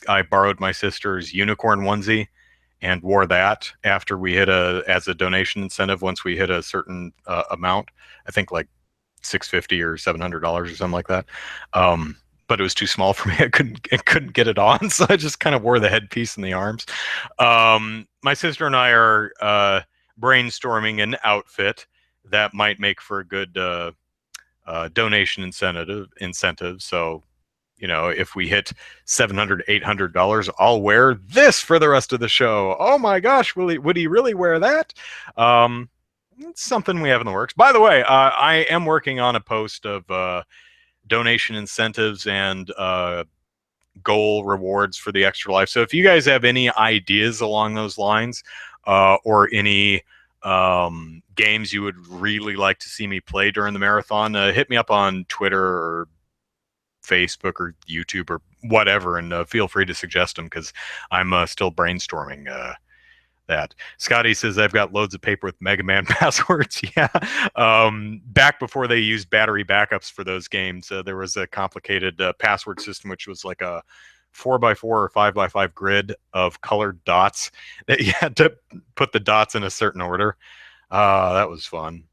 I borrowed my sister's unicorn onesie and wore that after we hit as a donation incentive once we hit a certain amount. I think like $650 or $700 or something like that. But it was too small for me. I couldn't get it on, so I just kind of wore the headpiece and the arms. My sister and I are brainstorming an outfit that might make for a good donation incentive. So, if we hit $700, $800, I'll wear this for the rest of the show. Oh my gosh, would he really wear that? It's something we have in the works. By the way, I am working on a post of donation incentives and goal rewards for the Extra Life. So if you guys have any ideas along those lines, or any games you would really like to see me play during the marathon, hit me up on Twitter or Facebook or YouTube or whatever, and feel free to suggest them because I'm still brainstorming that. Scotty says, I've got loads of paper with Mega Man passwords. Yeah. Back before they used battery backups for those games, there was a complicated password system, which was like a 4x4 or 5x5 grid of colored dots that you had to put the dots in a certain order. That was fun.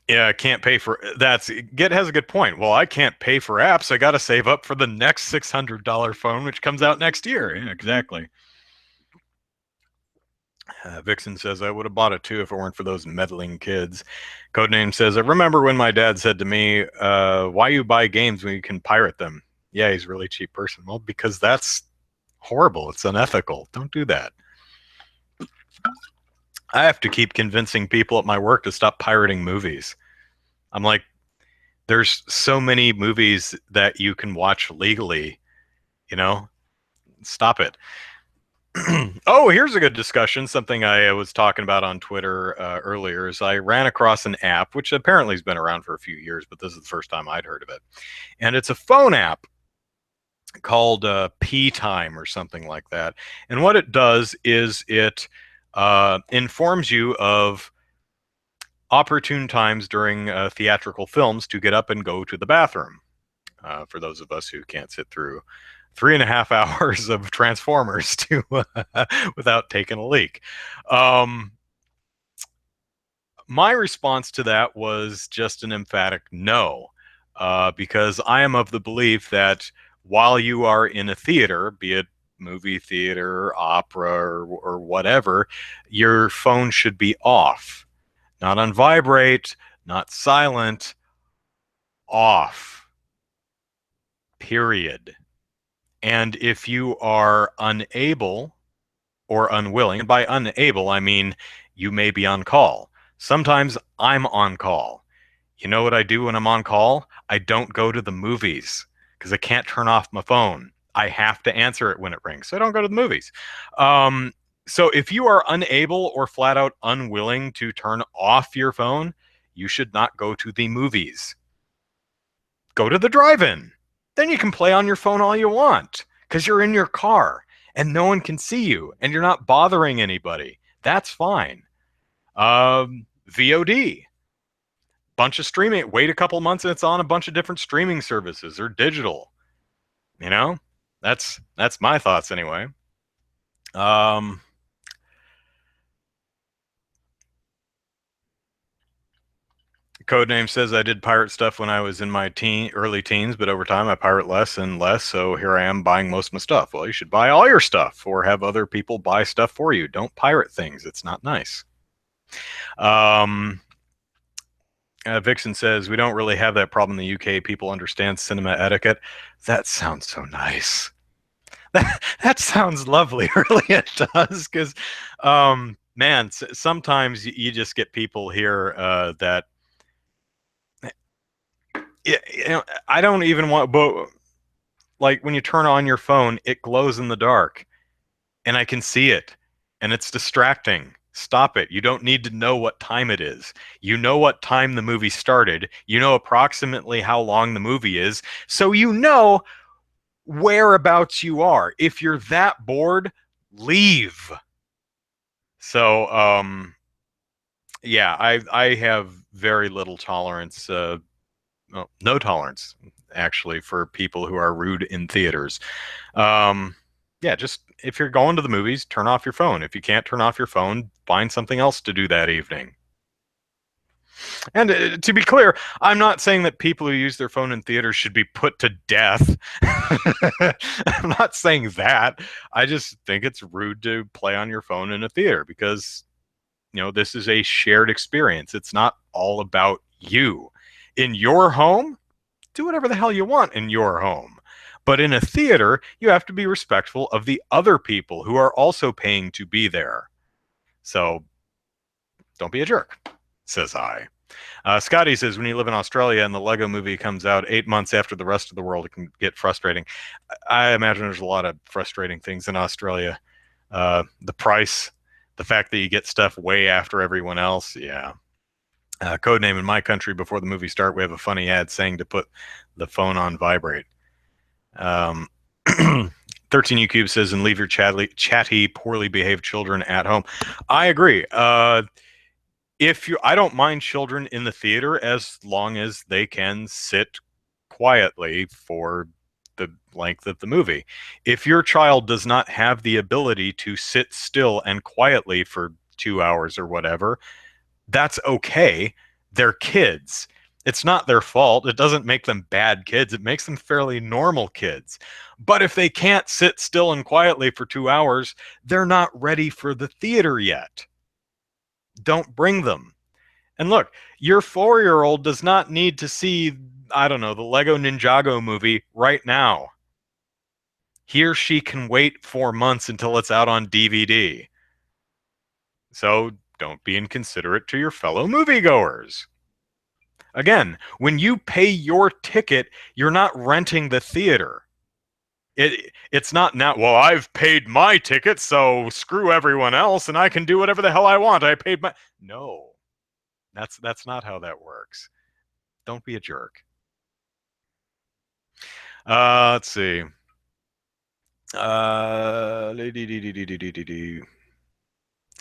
Yeah, I can't pay for that's Get has a good point. Well, I can't pay for apps. I got to save up for the next $600 phone, which comes out next year. Yeah, exactly. Vixen says, I would have bought it too if it weren't for those meddling kids. Codename says, I remember when my dad said to me, why you buy games when you can pirate them? Yeah, he's a really cheap person. Well, because that's horrible. It's unethical. Don't do that. I have to keep convincing people at my work to stop pirating movies. I'm like, there's so many movies that you can watch legally, you know? Stop it. Oh, here's a good discussion. Something I was talking about on Twitter earlier is I ran across an app, which apparently has been around for a few years, but this is the first time I'd heard of it. And it's a phone app called P Time or something like that. And what it does is it informs you of opportune times during theatrical films to get up and go to the bathroom. For those of us who can't sit through 3.5 hours of Transformers to without taking a leak. My response to that was just an emphatic no, because I am of the belief that while you are in a theater, be it movie theater, opera, or whatever, your phone should be off, not on vibrate, not silent, off, period. And if you are unable or unwilling, and by unable, I mean you may be on call. Sometimes I'm on call. You know what I do when I'm on call? I don't go to the movies because I can't turn off my phone. I have to answer it when it rings. So I don't go to the movies. So if you are unable or flat out unwilling to turn off your phone, you should not go to the movies. Go to the drive-in. Then you can play on your phone all you want because you're in your car and no one can see you and you're not bothering anybody. That's fine. VOD, bunch of streaming. Wait a couple months and it's on a bunch of different streaming services or digital. You know, That's my thoughts anyway. Um, Codename says I did pirate stuff when I was in my early teens, but over time I pirate less and less. So here I am buying most of my stuff. Well, you should buy all your stuff or have other people buy stuff for you. Don't pirate things. It's not nice. Um, Vixen says we don't really have that problem in the UK. People understand cinema etiquette. That sounds so nice. That sounds lovely. Really, it does. Because, man, sometimes you just get people here that you know, I don't even want, but like when you turn on your phone, it glows in the dark and I can see it and it's distracting. Stop it. You don't need to know what time it is. You know what time the movie started. You know approximately how long the movie is. So you know whereabouts you are. If you're that bored, leave. So, yeah, I have very little tolerance, well, no tolerance actually for people who are rude in theaters. Um, yeah, just if you're going to the movies, turn off your phone. If you can't turn off your phone, find something else to do that evening. And to be clear, I'm not saying that people who use their phone in theaters should be put to death. I'm not saying that. I just think it's rude to play on your phone in a theater because, this is a shared experience. It's not all about you. In your home, do whatever the hell you want in your home. But in a theater, you have to be respectful of the other people who are also paying to be there. So don't be a jerk, says I. Scotty says, when you live in Australia and the Lego movie comes out 8 months after the rest of the world, it can get frustrating. I imagine there's a lot of frustrating things in Australia. The price, the fact that you get stuff way after everyone else. Yeah. Codename in my country, before the movie start, we have a funny ad saying to put the phone on vibrate. 13U Cube says, and leave your chatty, poorly behaved children at home. I agree. I don't mind children in the theater as long as they can sit quietly for the length of the movie. If your child does not have the ability to sit still and quietly for 2 hours or whatever, that's okay. They're kids. It's not their fault. It doesn't make them bad kids. It makes them fairly normal kids. But if they can't sit still and quietly for 2 hours, they're not ready for the theater yet. Don't bring them. And look, your 4-year old does not need to see, I don't know, the Lego Ninjago movie right now. He or she can wait 4 months until it's out on DVD. So don't be inconsiderate to your fellow moviegoers. Again, when you pay your ticket, you're not renting the theater. It's not now, well, I've paid my ticket, so screw everyone else and I can do whatever the hell I want. I paid my No. That's not how that works. Don't be a jerk. Let's see. Uh,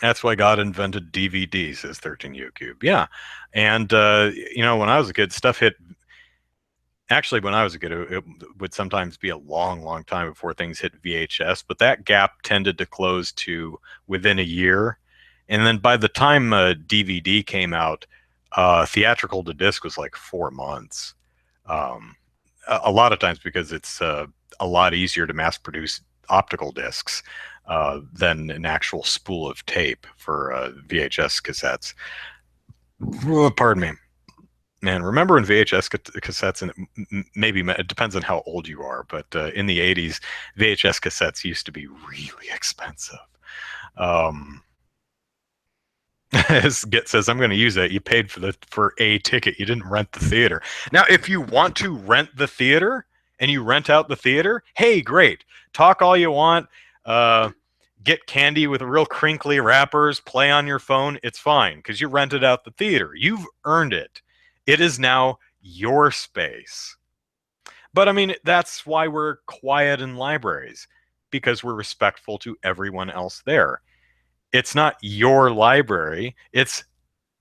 that's why God invented DVD, says 13U Cube. Yeah. And, when I was a kid, stuff hit. Actually, when I was a kid, it would sometimes be a long, long time before things hit VHS, but that gap tended to close to within a year. And then by the time DVD came out, theatrical to disc was like 4 months. Um, a lot of times because it's a lot easier to mass produce optical discs than an actual spool of tape for VHS cassettes. Pardon me. Man, remember in VHS cassettes, and maybe it depends on how old you are, but in the 80s, VHS cassettes used to be really expensive. Um, as Git says, I'm going to use it. You paid for a ticket. You didn't rent the theater. Now, if you want to rent the theater and you rent out the theater, hey, great. Talk all you want. Uh, get candy with real crinkly wrappers. Play on your phone. It's fine because you rented out the theater. You've earned it. It is now your space. But I mean, that's why we're quiet in libraries because we're respectful to everyone else there. It's not your library, it's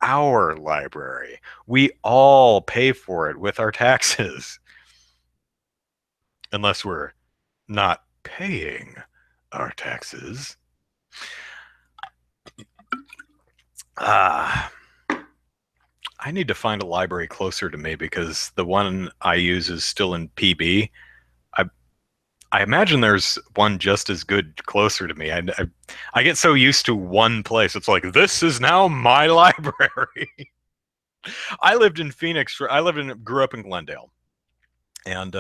our library. We all pay for it with our taxes. Unless we're not paying our taxes. Ah, I need to find a library closer to me because the one I use is still in PB. I I imagine there's one just as good closer to me. I get so used to one place. It's like this is now my library. I lived in Phoenix. Grew up in Glendale, and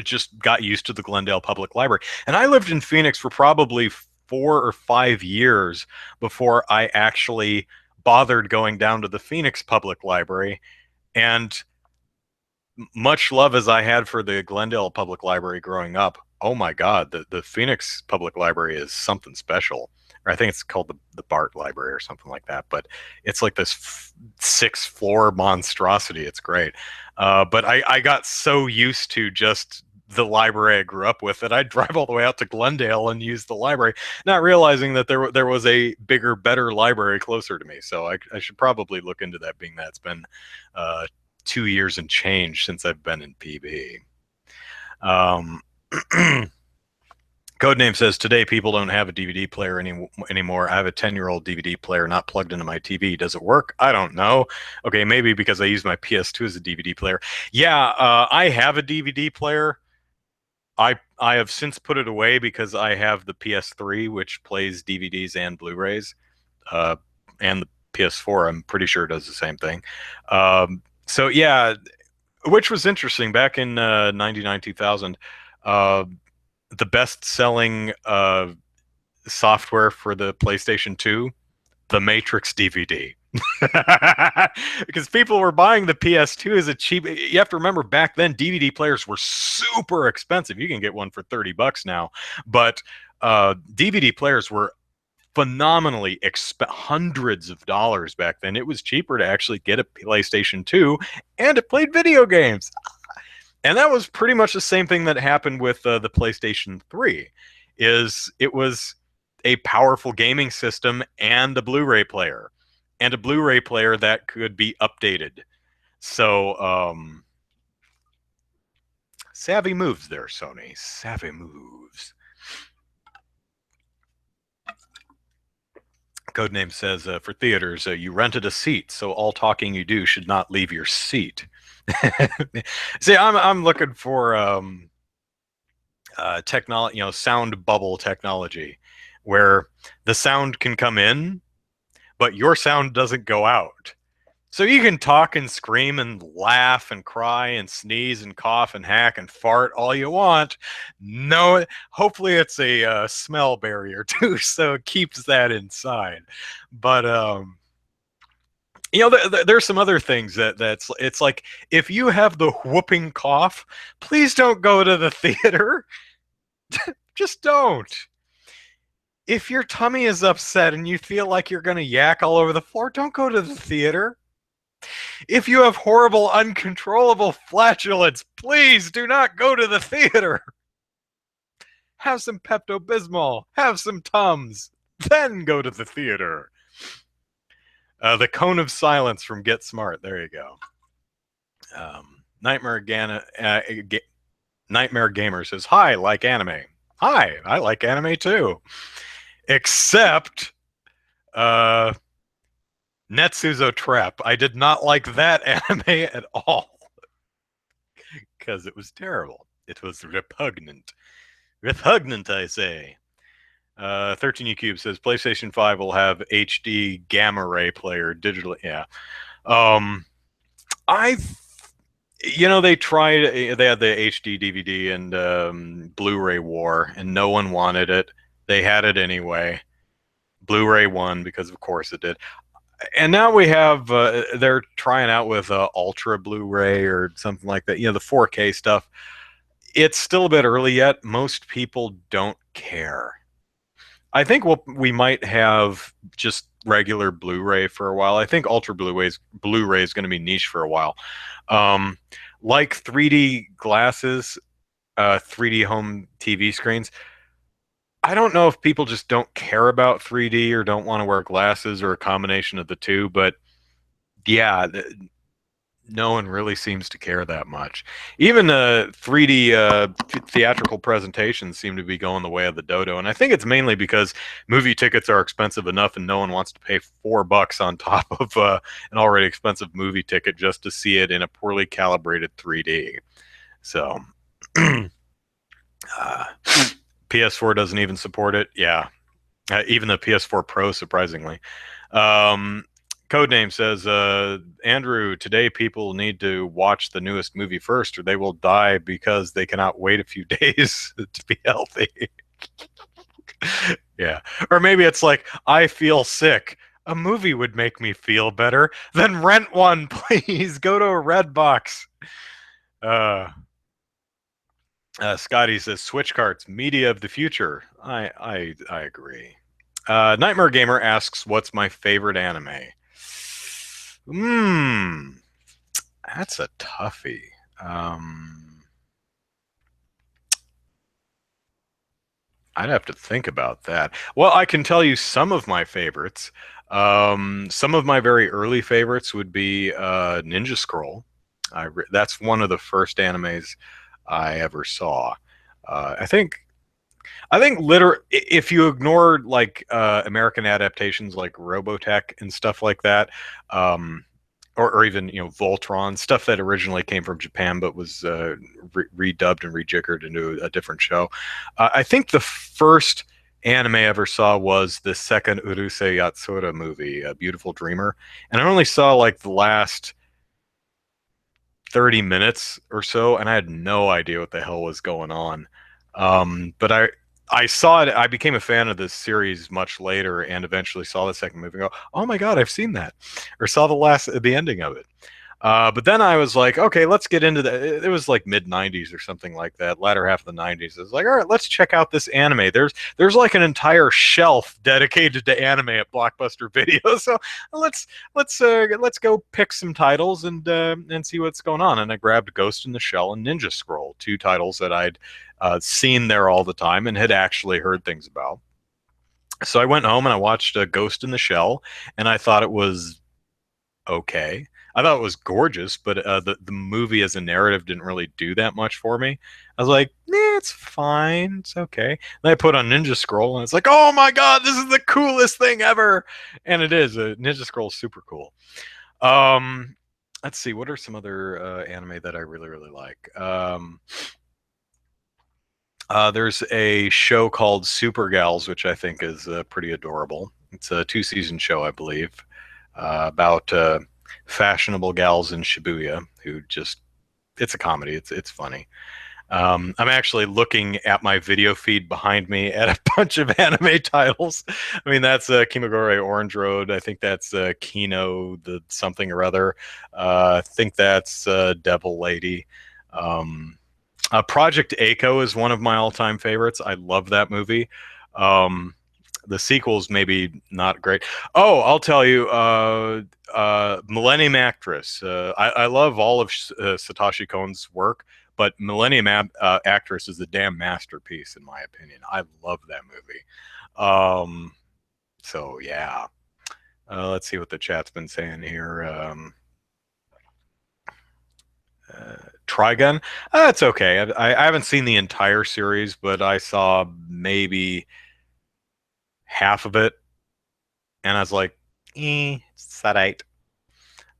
just got used to the Glendale Public Library. And I lived in Phoenix for probably 4 or 5 years before I actually bothered going down to the Phoenix Public Library. And much love as I had for the Glendale Public Library growing up, oh my God, the Phoenix Public Library is something special. Or I think it's called the Bart Library or something like that. But it's like this six-floor monstrosity. It's great. But I got so used to just the library I grew up with that I'd drive all the way out to Glendale and use the library, not realizing that there was a bigger, better library closer to me. So I should probably look into that, being that it's been 2 years and change since I've been in PB. Um, Codename says today people don't have a DVD player anymore. I have a 10-year-old DVD player not plugged into my TV. Does it work? I don't know. Okay, maybe because I use my PS2 as a DVD player. Yeah, I have a DVD player. I have since put it away because I have the PS3, which plays DVDs and Blu-rays, uh, and the PS4. I'm pretty sure does the same thing. So yeah, which was interesting back in 99 2000. Uh, the best-selling software for the PlayStation 2, the Matrix DVD. Because people were buying the PS2 as a cheap. You have to remember back then DVD players were super expensive. You can get one for $30 now, but DVD players were phenomenally hundreds of dollars back then. It was cheaper to actually get a PlayStation 2, and it played video games. And that was pretty much the same thing that happened with the PlayStation 3. Is it was a powerful gaming system and a Blu-ray player, and a Blu-ray player that could be updated. So savvy moves there, Sony. Savvy moves. Codename says for theaters, you rented a seat, so all talking you do should not leave your seat. See, I'm looking for technology, sound bubble technology, where the sound can come in, but your sound doesn't go out. So you can talk and scream and laugh and cry and sneeze and cough and hack and fart all you want. No, hopefully it's a smell barrier too, so it keeps that inside. But there's some other things that's it's like if you have the whooping cough, please don't go to the theater. Just don't. If your tummy is upset and you feel like you're going to yak all over the floor, don't go to the theater. If you have horrible, uncontrollable flatulence, please do not go to the theater. Have some Pepto Bismol, have some Tums, then go to the theater. The Cone of Silence from Get Smart. There you go. Nightmare Gamer says, "Hi, like anime." Hi, I like anime too. Except Netsuzo Trap. I did not like that anime at all because it was terrible. It was repugnant. Repugnant, I say. 13U Cube says PlayStation 5 will have HD gamma ray player digitally. Yeah. I they tried. They had the HD DVD and Blu-ray war, and no one wanted it. They had it anyway. Blu-ray won because, of course, it did. And now we have. They're trying out with Ultra Blu-ray or something like that. The 4K stuff. It's still a bit early yet. Most people don't care. I think we might have just regular Blu-ray for a while. I think Ultra Blu-ray is going to be niche for a while. Like 3D glasses, 3D home TV screens. I don't know if people just don't care about 3D or don't want to wear glasses or a combination of the two, but yeah, No one really seems to care that much. Even 3D theatrical presentations seem to be going the way of the dodo, and I think it's mainly because movie tickets are expensive enough, and no one wants to pay $4 on top of an already expensive movie ticket just to see it in a poorly calibrated 3D. So, uh, PS4 doesn't even support it. Yeah, even the PS4 Pro, surprisingly. Um, Codename says, Andrew, today people need to watch the newest movie first, or they will die because they cannot wait a few days to be healthy. Yeah. Or maybe it's like, I feel sick. A movie would make me feel better. Then rent one, please. Go to a red box. Uh, Scotty says, Switch carts, media of the future. I agree. Nightmare Gamer asks, "What's my favorite anime?" Hmm, that's a toughie. Um, I'd have to think about that. Well, I can tell you some of my favorites. Some of my very early favorites would be Ninja Scroll. That's one of the first animes I ever saw. I think if you ignore like American adaptations like Robotech and stuff like that, um, or even Voltron stuff that originally came from Japan but was redubbed and rejiggered into a different show. I think the first anime I ever saw was the second Urusei Yatsura movie, Beautiful Dreamer, and I only saw like the last 30 minutes or so, and I had no idea what the hell was going on. But I saw it. I became a fan of this series much later, and eventually saw the second movie and go, "Oh my god, I've seen that," or saw the ending of it. But then I was like, okay, let's get into the. It was like mid '90s or something like that, latter half of the '90s. I was like, all right, let's check out this anime. There's like an entire shelf dedicated to anime at Blockbuster Video. So let's go pick some titles and see what's going on. And I grabbed Ghost in the Shell and Ninja Scroll, two titles that I'd seen there all the time and had actually heard things about. So I went home and I watched Ghost in the Shell, and I thought it was okay. I thought it was gorgeous, but the movie as a narrative didn't really do that much for me. I was like, nah, it's fine, it's okay. Then I put on Ninja Scroll, and it's like, oh my god, this is the coolest thing ever, and it is. Ninja Scroll is super cool. Um, let's see, what are some other anime that I really really like? There's a show called Super Gals, which I think is pretty adorable. It's a two-season show, I believe, about fashionable gals in Shibuya who just. It's a comedy. It's funny. I'm actually looking at my video feed behind me at a bunch of anime titles. I mean, that's Kimagure Orange Road. I think that's Kino the something or other. I think that's Devil Lady. Um, Project A is one of my all-time favorites. I love that movie. Um, the sequels maybe not great. Oh, I'll tell you, Millennium Actress. I love all of Satoshi Kon's work, but Actress is a damn masterpiece in my opinion. I love that movie. Um, so yeah. Let's see what the chat's been saying here. Trigun. It's okay. I haven't seen the entire series, but I saw maybe half of it, and I was like, it's that eight.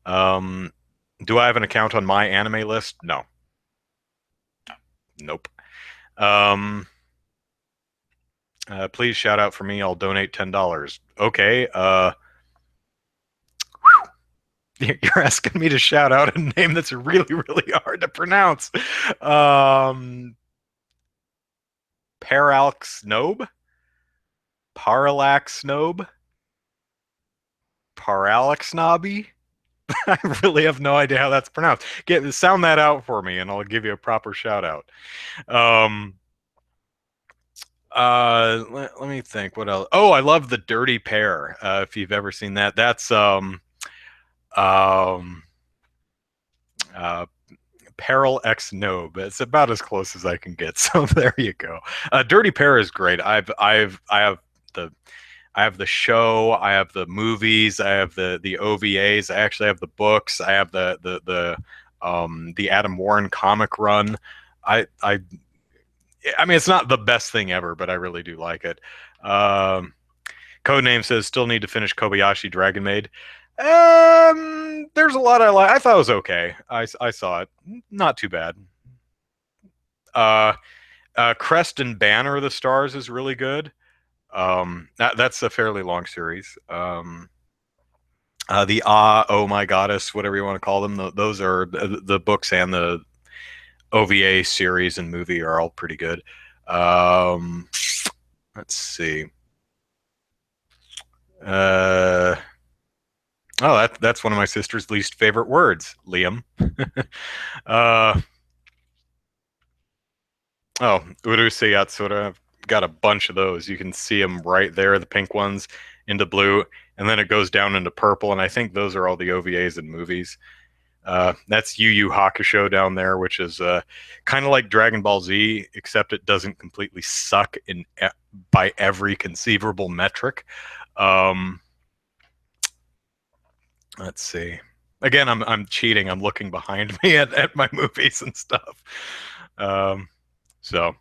Um, do I have an account on my anime list? No. Nope. Um, please shout out for me. I'll donate $10. Okay. You're asking me to shout out a name that's really, really hard to pronounce. Parallax Snobe? Parallax Snobe? Parallax Snobby? I really have no idea how that's pronounced. Sound that out for me, and I'll give you a proper shout out. Um, let me think. What else? Oh, I love the Dirty Pair. If you've ever seen that, that's um, uh, Peril X Nobe. It's about as close as I can get. So there you go. Dirty Pair is great. I have the I have the show, I have the movies, I have the OVAs, I actually have the books, I have the Adam Warren comic run. I I I mean, it's not the best thing ever, but I really do like it. Um, Codename says still need to finish Kobayashi Dragon Maid. There's a lot I like. I thought it was okay. I saw it, not too bad. Uh, Crest and Banner of the Stars is really good. That's a fairly long series. The Oh My Goddess, whatever you want to call them, those are the books and the OVA series and movie are all pretty good. Um, let's see. Uh, oh, that's one of my sister's least favorite words, Liam. uh, oh, Urusu Yatsura. I've got a bunch of those. You can see them right there, the pink ones into blue, and then it goes down into purple. And I think those are all the OVAs and movies. That's Yu Yu Hakusho down there, which is kind of like Dragon Ball Z, except it doesn't completely suck by every conceivable metric. Um, let's see. Again, I'm cheating. I'm looking behind me at my movies and stuff. Um, so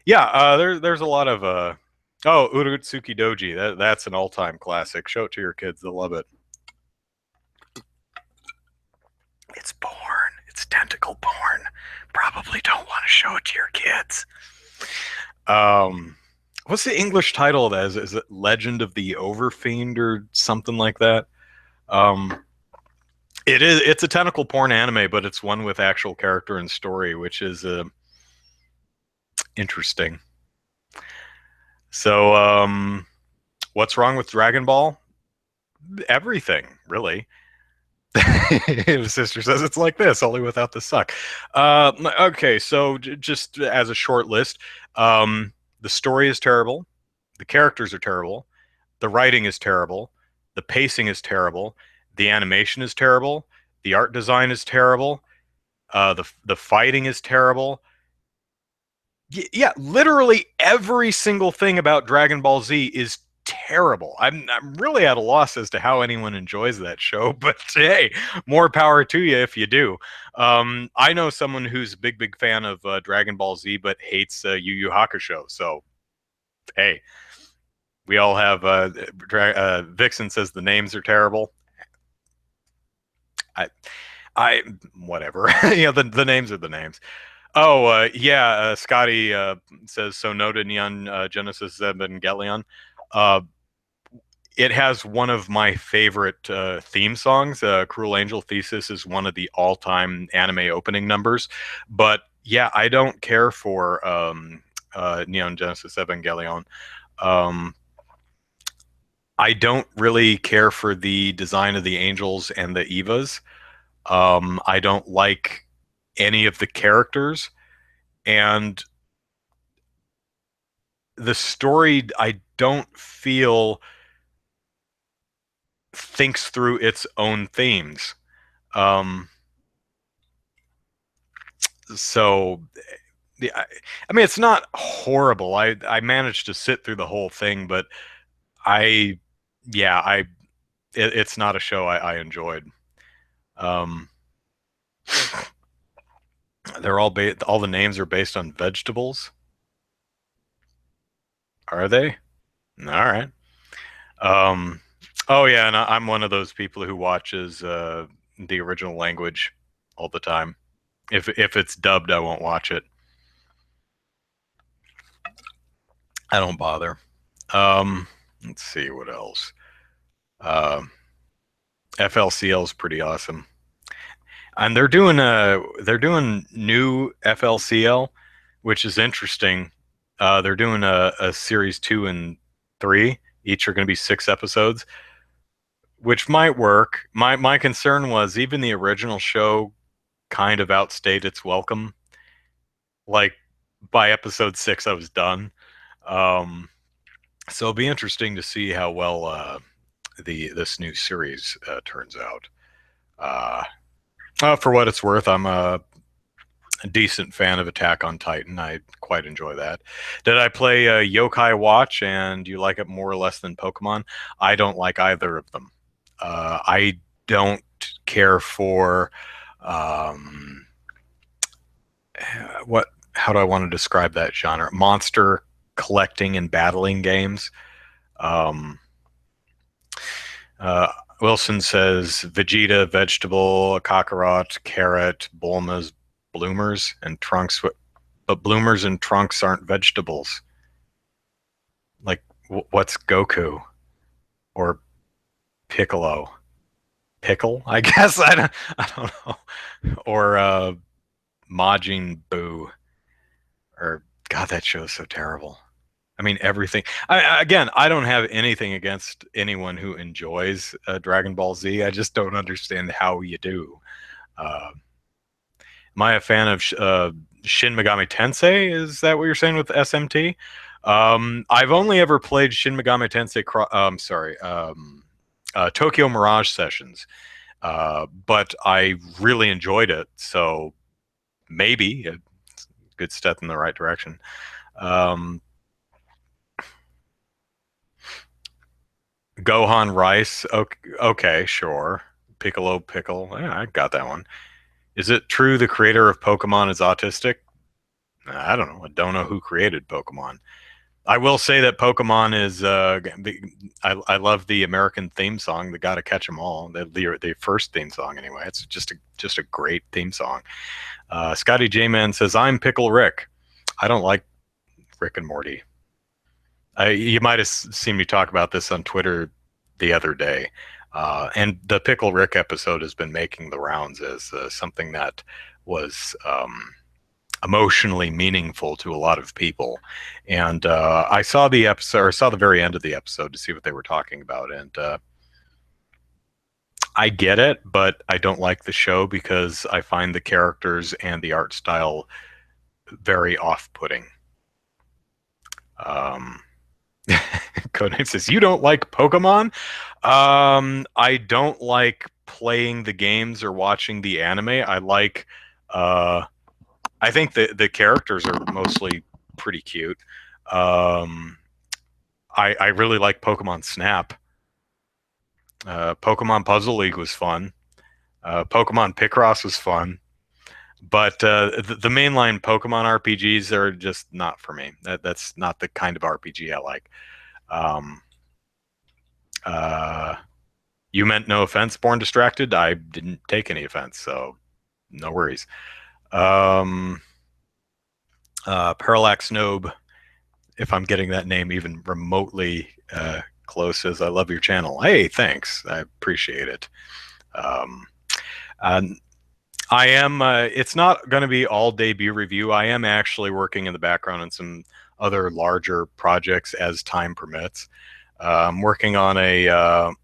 yeah, there's a lot of oh, Urutsuki Doji. That's an all-time classic. Show it to your kids; they'll love it. It's porn. It's tentacle porn. Probably don't want to show it to your kids. What's the English title of that? Is it Legend of the Overfiend or something like that? Um, it is. It's a tentacle porn anime, but it's one with actual character and story, which is interesting. So, what's wrong with Dragon Ball? Everything, really. His sister says it's like this, only without the suck. Okay, so just as a short list, the story is terrible, the characters are terrible, the writing is terrible, the pacing is terrible, the animation is terrible, the art design is terrible, the fighting is terrible. Yeah, literally every single thing about Dragon Ball Z is terrible. I'm really at a loss as to how anyone enjoys that show, but hey, more power to you if you do. I know someone who's a big fan of Dragon Ball Z, but hates Yu Yu Hakusho. So hey, we all have. Vixen says the names are terrible. I, I, whatever. You know, the names are the names. Oh, yeah. Scotty says so. Noted Neon Genesis Evangelion. Uh, it has one of my favorite theme songs. Cruel Angel Thesis is one of the all-time anime opening numbers. But yeah, I don't care for Neon Genesis Evangelion. Um, I don't really care for the design of the angels and the Evas. I don't like any of the characters. And the story, I don't feel thinks through its own themes. Um, so, I mean, it's not horrible. I managed to sit through the whole thing, but I, yeah, it's not a show I enjoyed. Um, they're all the names are based on vegetables. Are they? All right. Um, oh yeah, and I'm one of those people who watches the original language all the time. If it's dubbed, I won't watch it. I don't bother. Let's see what else. Um, FLCL is pretty awesome, and they're doing new FLCL, which is interesting. They're doing a series 2 and 3. Each are going to be 6 episodes, which might work. My concern was even the original show kind of outstayed its welcome. Like by episode 6, I was done. Um, so it'll be interesting to see how well this new series turns out. Uh, for what it's worth, I'm a decent fan of Attack on Titan. I quite enjoy that. Did I play Yokai Watch, and you like it more or less than Pokemon? I don't like either of them. I don't care for um, what. How do I want to describe that genre? Monster collecting and battling games. Um, uh, Wilson says Vegeta, vegetable, Kakarot, carrot, Bulma's, bloomers, and trunks. But bloomers and trunks aren't vegetables. Like, what's Goku or Piccolo? Pickle, I guess. I don't know. Or Majin Buu. Or God, that show is so terrible. I mean, everything. Again, I don't have anything against anyone who enjoys Dragon Ball Z. I just don't understand how you do. Uh, am I a fan of Shin Megami Tensei? Is that what you're saying with SMT? I've only ever played Shin Megami Tensei. Sorry, Tokyo Mirage Sessions, but I really enjoyed it. So maybe a good step in the right direction. Um, Gohan Rice. Okay, okay, sure. Piccolo Pickle. Yeah, I got that one. Is it true the creator of Pokemon is autistic? I don't know. I don't know who created Pokemon. I will say that Pokemon is. I love the American theme song, the "Gotta Catch 'Em All," the first theme song anyway. It's just a great theme song. Scotty J Man says, "I'm Pickle Rick. I don't like Rick and Morty." You might have seen me talk about this on Twitter the other day. And the Pickle Rick episode has been making the rounds as something that was emotionally meaningful to a lot of people. And I saw the episode, or saw the very end of the episode to see what they were talking about. And I get it, but I don't like the show because I find the characters and the art style very off-putting. Codename says, "You don't like Pokemon?" I don't like playing the games or watching the anime. I like, I think the characters are mostly pretty cute. Um, I really like Pokemon Snap. Pokemon Puzzle League was fun. Pokemon Picross was fun. But the mainline Pokemon RPGs are just not for me. That's not the kind of RPG I like. Um, uh, you meant no offense, Born Distracted. I didn't take any offense, so no worries. Parallax Nobe, if I'm getting that name even remotely close, says, "I love your channel." Hey, thanks. I appreciate it. Um, and I am. It's not going to be all debut review. I am actually working in the background on some other larger projects as time permits. I'm working on a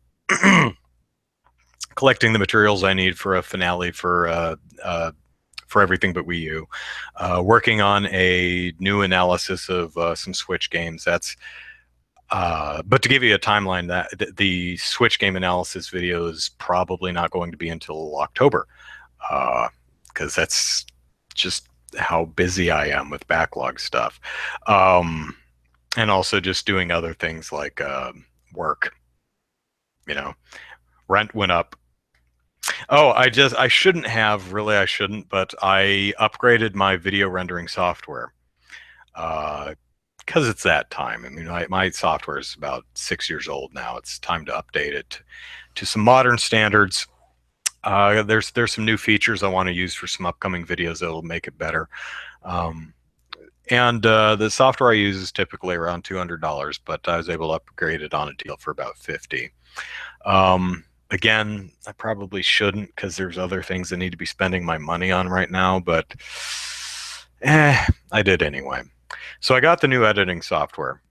collecting the materials I need for a finale for everything but Wii U. Working on a new analysis of some Switch games. That's but to give you a timeline, that the Switch game analysis video is probably not going to be until October, because that's just how busy I am with backlog stuff, and also just doing other things like work. You know, rent went up. Oh, I shouldn't have, really, I shouldn't, but I upgraded my video rendering software because it's that time. I mean, my software is about 6 years old now. It's time to update it to some modern standards. There's some new features I want to use for some upcoming videos that'll make it better. And the software I use is typically around $200, but I was able to upgrade it on a deal for about 50. Again, I probably shouldn't because there's other things I need to be spending my money on right now, but I did anyway. So I got the new editing software,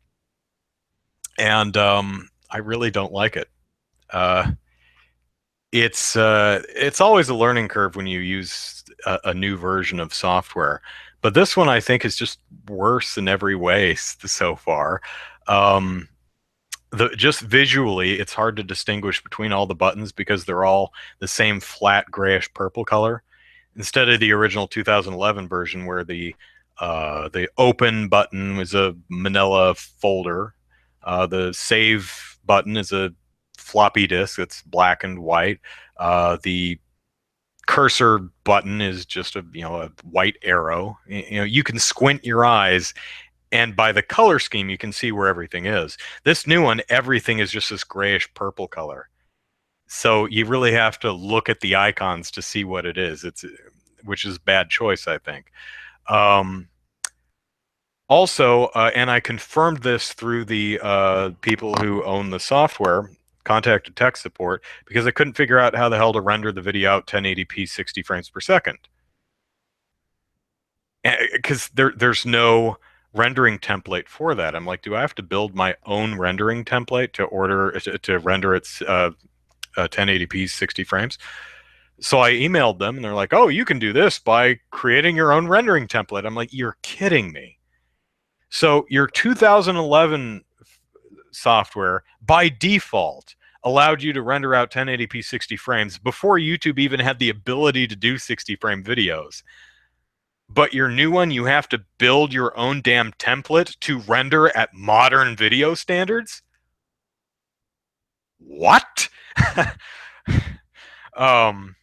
and I really don't like it. It's always a learning curve when you use a new version of software, but this one I think is just worse in every way so far. Just visually, it's hard to distinguish between all the buttons because they're all the same flat grayish purple color. instead of the original 2011 version where the open button was a manila folder. The save button is a floppy disk that's black and white. The cursor button is just a white arrow. You can squint your eyes, and by the color scheme you can see where everything is. This new one, everything is just this grayish purple color. So you really have to look at the icons to see what it is. It's which is bad choice, I think. Um, Also, and I confirmed this through the people who own the software, contacted tech support because I couldn't figure out how the hell to render the video out 1080p 60 frames per second. Because there's no rendering template for that. I'm like, do I have to build my own rendering template to render its 1080p 60 frames? So I emailed them and they're like, oh, you can do this by creating your own rendering template. I'm like, you're kidding me. So your 2011 software by default allowed you to render out 1080p 60 frames before YouTube even had the ability to do 60 frame videos. But your new one, you have to build your own damn template to render at modern video standards? What? um,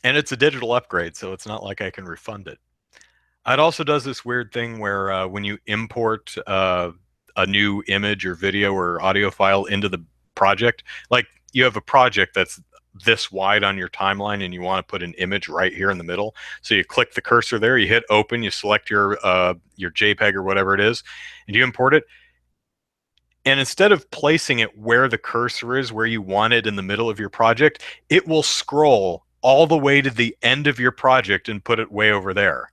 and it's a digital upgrade, so it's not like I can refund it. It also does this weird thing where when you import a new image or video or audio file into the project, like you have a project that's this wide on your timeline and you want to put an image right here in the middle. So you click the cursor there, you hit open, you select your JPEG or whatever it is, and you import it. And instead of placing it where the cursor is, where you want it in the middle of your project, it will scroll all the way to the end of your project and put it way over there.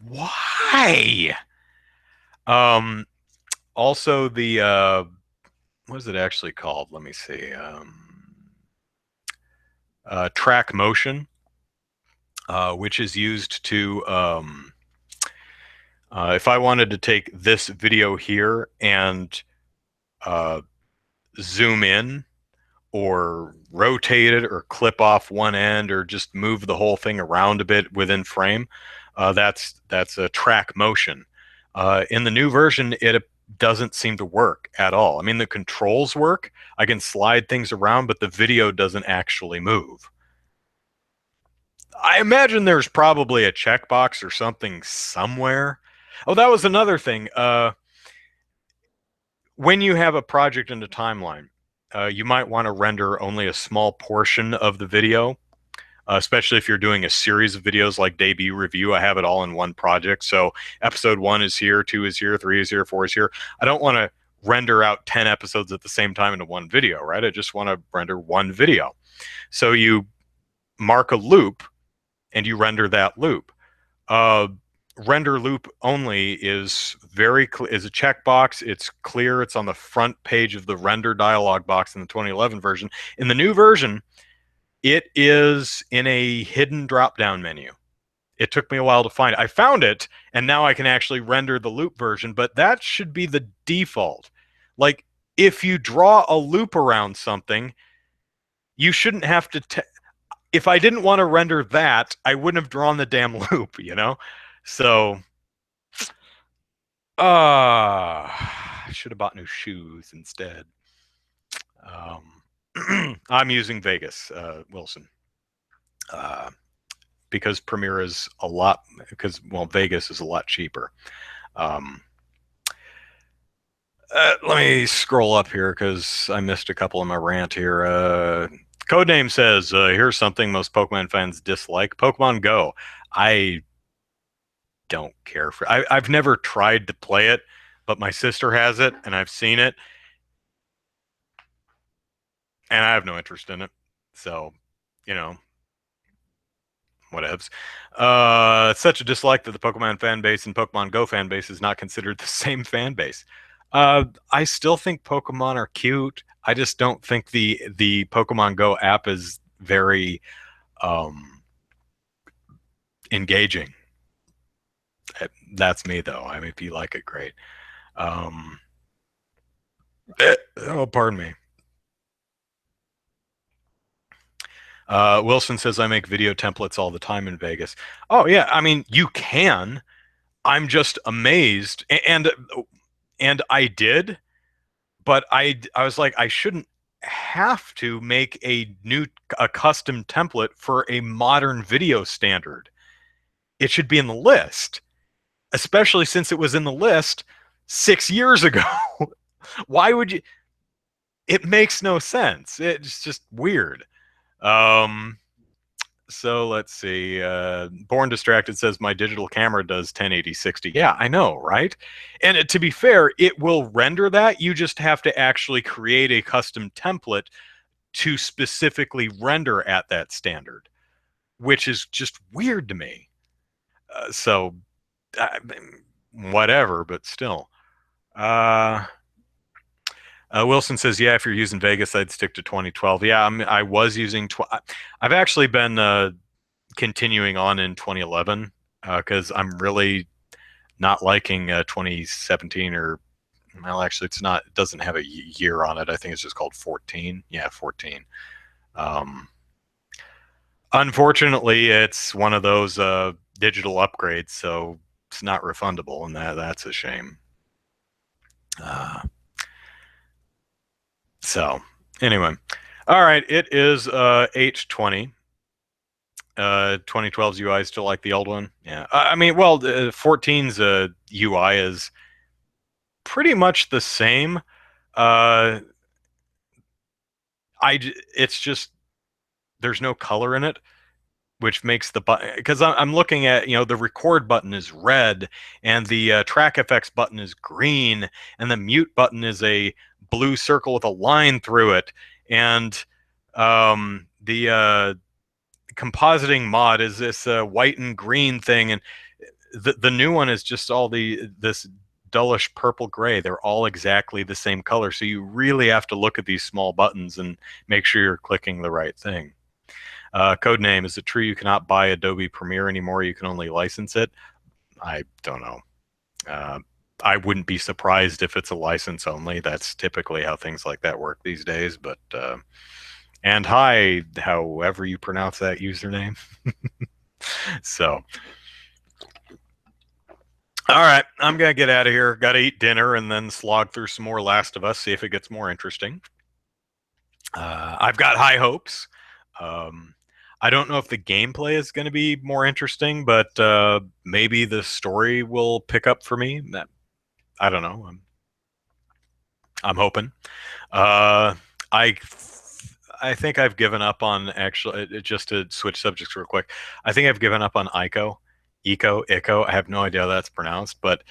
Why? Um, Also, the what is it actually called? Let me see. Track motion, which is used to if I wanted to take this video here and uh, zoom in or rotate it or clip off one end or just move the whole thing around a bit within frame, that's a track motion. In the new version, it doesn't seem to work at all. I mean, the controls work. I can slide things around, but the video doesn't actually move. I imagine there's probably a checkbox or something somewhere. Oh, that was another thing. When you have a project in the timeline, you might want to render only a small portion of the video, especially if you're doing a series of videos like debut review. I have it all in one project. So episode 1 is here, 2 is here, 3 is here, 4 is here. I don't want to render out 10 episodes at the same time into one video, right? I just want to render one video. So you mark a loop and you render that loop. Uh, Render loop only is is a checkbox. It's clear. It's on the front page of the render dialog box in the 2011 version. In the new version, it is in a hidden drop-down menu. It took me a while to find it. I found it, and now I can actually render the loop version, but that should be the default. Like, if you draw a loop around something, you shouldn't have to. If I didn't want to render that, I wouldn't have drawn the damn loop, you know? So, I should have bought new shoes instead. I'm using Vegas, Wilson. Uh, because Premiere is a lot Vegas is a lot cheaper. Um, Let me scroll up here because I missed a couple of my rant here. Codename says, here's something most Pokemon fans dislike: Pokemon Go. I don't care for. I've never tried to play it, but my sister has it, and I've seen it, and I have no interest in it. So, you know, whatevs. Such a dislike that the Pokemon fan base and Pokemon Go fan base is not considered the same fan base. I still think Pokemon are cute. I just don't think the Pokemon Go app is very um, engaging. That's me though. I mean, if you like it, great. Um, oh, pardon me. Wilson says I make video templates all the time in Vegas. Oh yeah, I mean you can. I'm just amazed, and I did, but I was like I shouldn't have to make a custom template for a modern video standard. It should be in the list, especially since it was in the list 6 years ago. Why would you? It makes no sense. It's just weird. Um, so let's see. Born Distracted says my digital camera does 1080 60. Yeah, I know, right? And to be fair, it will render that. You just have to actually create a custom template to specifically render at that standard, which is just weird to me. So, uh, whatever, but still. Uh, Wilson says, "Yeah, if you're using Vegas, I'd stick to 2012." Yeah, I was using. I've actually been continuing on in 2011 because I'm really not liking 2017 or well, actually, it's not. It doesn't have a year on it. I think it's just called 14. Yeah, 14. Um, Unfortunately, it's one of those digital upgrades, so it's not refundable, and that's a shame. Uh, so anyway, all right, it is 8:20. 2012's UI is still like the old one. Yeah, I mean, well, 14's UI is pretty much the same. Uh, it's just there's no color in it, which makes the button because I'm looking at the record button is red and the track effects button is green and the mute button is a blue circle with a line through it and the compositing mod is this white and green thing and the new one is just all this dullish purple gray. They're all exactly the same color, so you really have to look at these small buttons and make sure you're clicking the right thing. Codename, is it true you cannot buy Adobe Premiere anymore? You can only license it? I don't know. Uh, I wouldn't be surprised if it's a license only. That's typically how things like that work these days. But and hi, however you pronounce that username. So, all right, I'm gonna get out of here. Got to eat dinner and then slog through some more Last of Us. See if it gets more interesting. I've got high hopes. Um, I don't know if the gameplay is going to be more interesting, but maybe the story will pick up for me. I don't know. I'm hoping. Uh, I I think I've given up on actually. Just to switch subjects real quick, I think I've given up on Ico. I have no idea how that's pronounced, but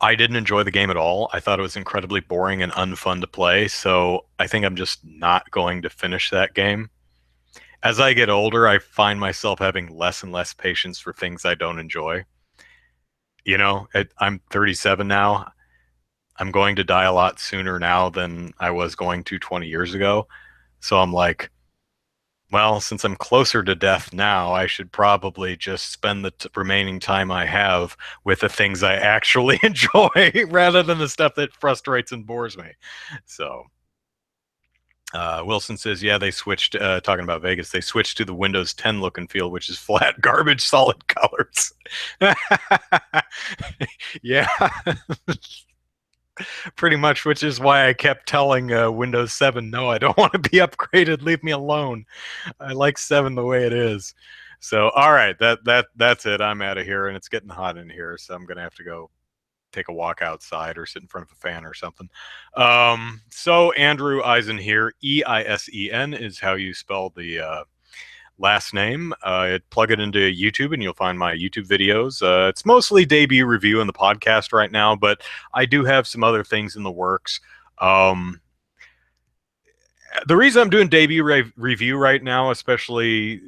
I didn't enjoy the game at all. I thought it was incredibly boring and unfun to play. So I think I'm just not going to finish that game. As I get older, I find myself having less and less patience for things I don't enjoy. I'm 37 now. I'm going to die a lot sooner now than I was going to 20 years ago. So I'm like, well, since I'm closer to death now, I should probably just spend the remaining time I have with the things I actually enjoy rather than the stuff that frustrates and bores me. So, Wilson says, yeah, they switched, talking about Vegas, they switched to the Windows 10 look and feel, which is flat garbage, solid colors. Yeah, pretty much, which is why I kept telling Windows 7, no, I don't want to be upgraded. Leave me alone. I like 7 the way it is. So, all right, that's it. I'm out of here, and it's getting hot in here, so I'm gonna have to go take a walk outside or sit in front of a fan or something. So Andrew Eisen here. Eisen is how you spell the last name. Plug it into YouTube and you'll find my YouTube videos. It's mostly debut review in the podcast right now, but I do have some other things in the works. The reason I'm doing debut review right now, especially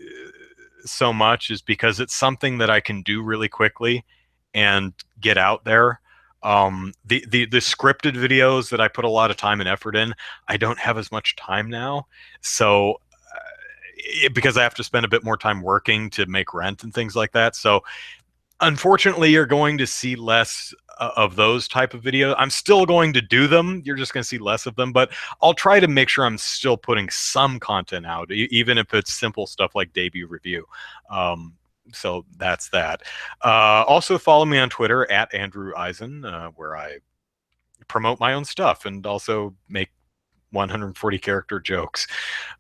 so much, is because it's something that I can do really quickly and get out there. The scripted videos that I put a lot of time and effort in, I don't have as much time now. So because I have to spend a bit more time working to make rent and things like that. So unfortunately, you're going to see less of those type of videos. I'm still going to do them. You're just going to see less of them, but I'll try to make sure I'm still putting some content out, even if it's simple stuff like debut review. So that's that. Also follow me on Twitter at Andrew Eisen, where I promote my own stuff and also make 140 character jokes.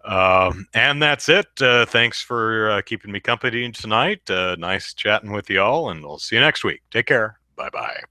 And that's it. Thanks for keeping me company tonight. Nice chatting with y'all, and we'll see you next week. Take care. Bye bye.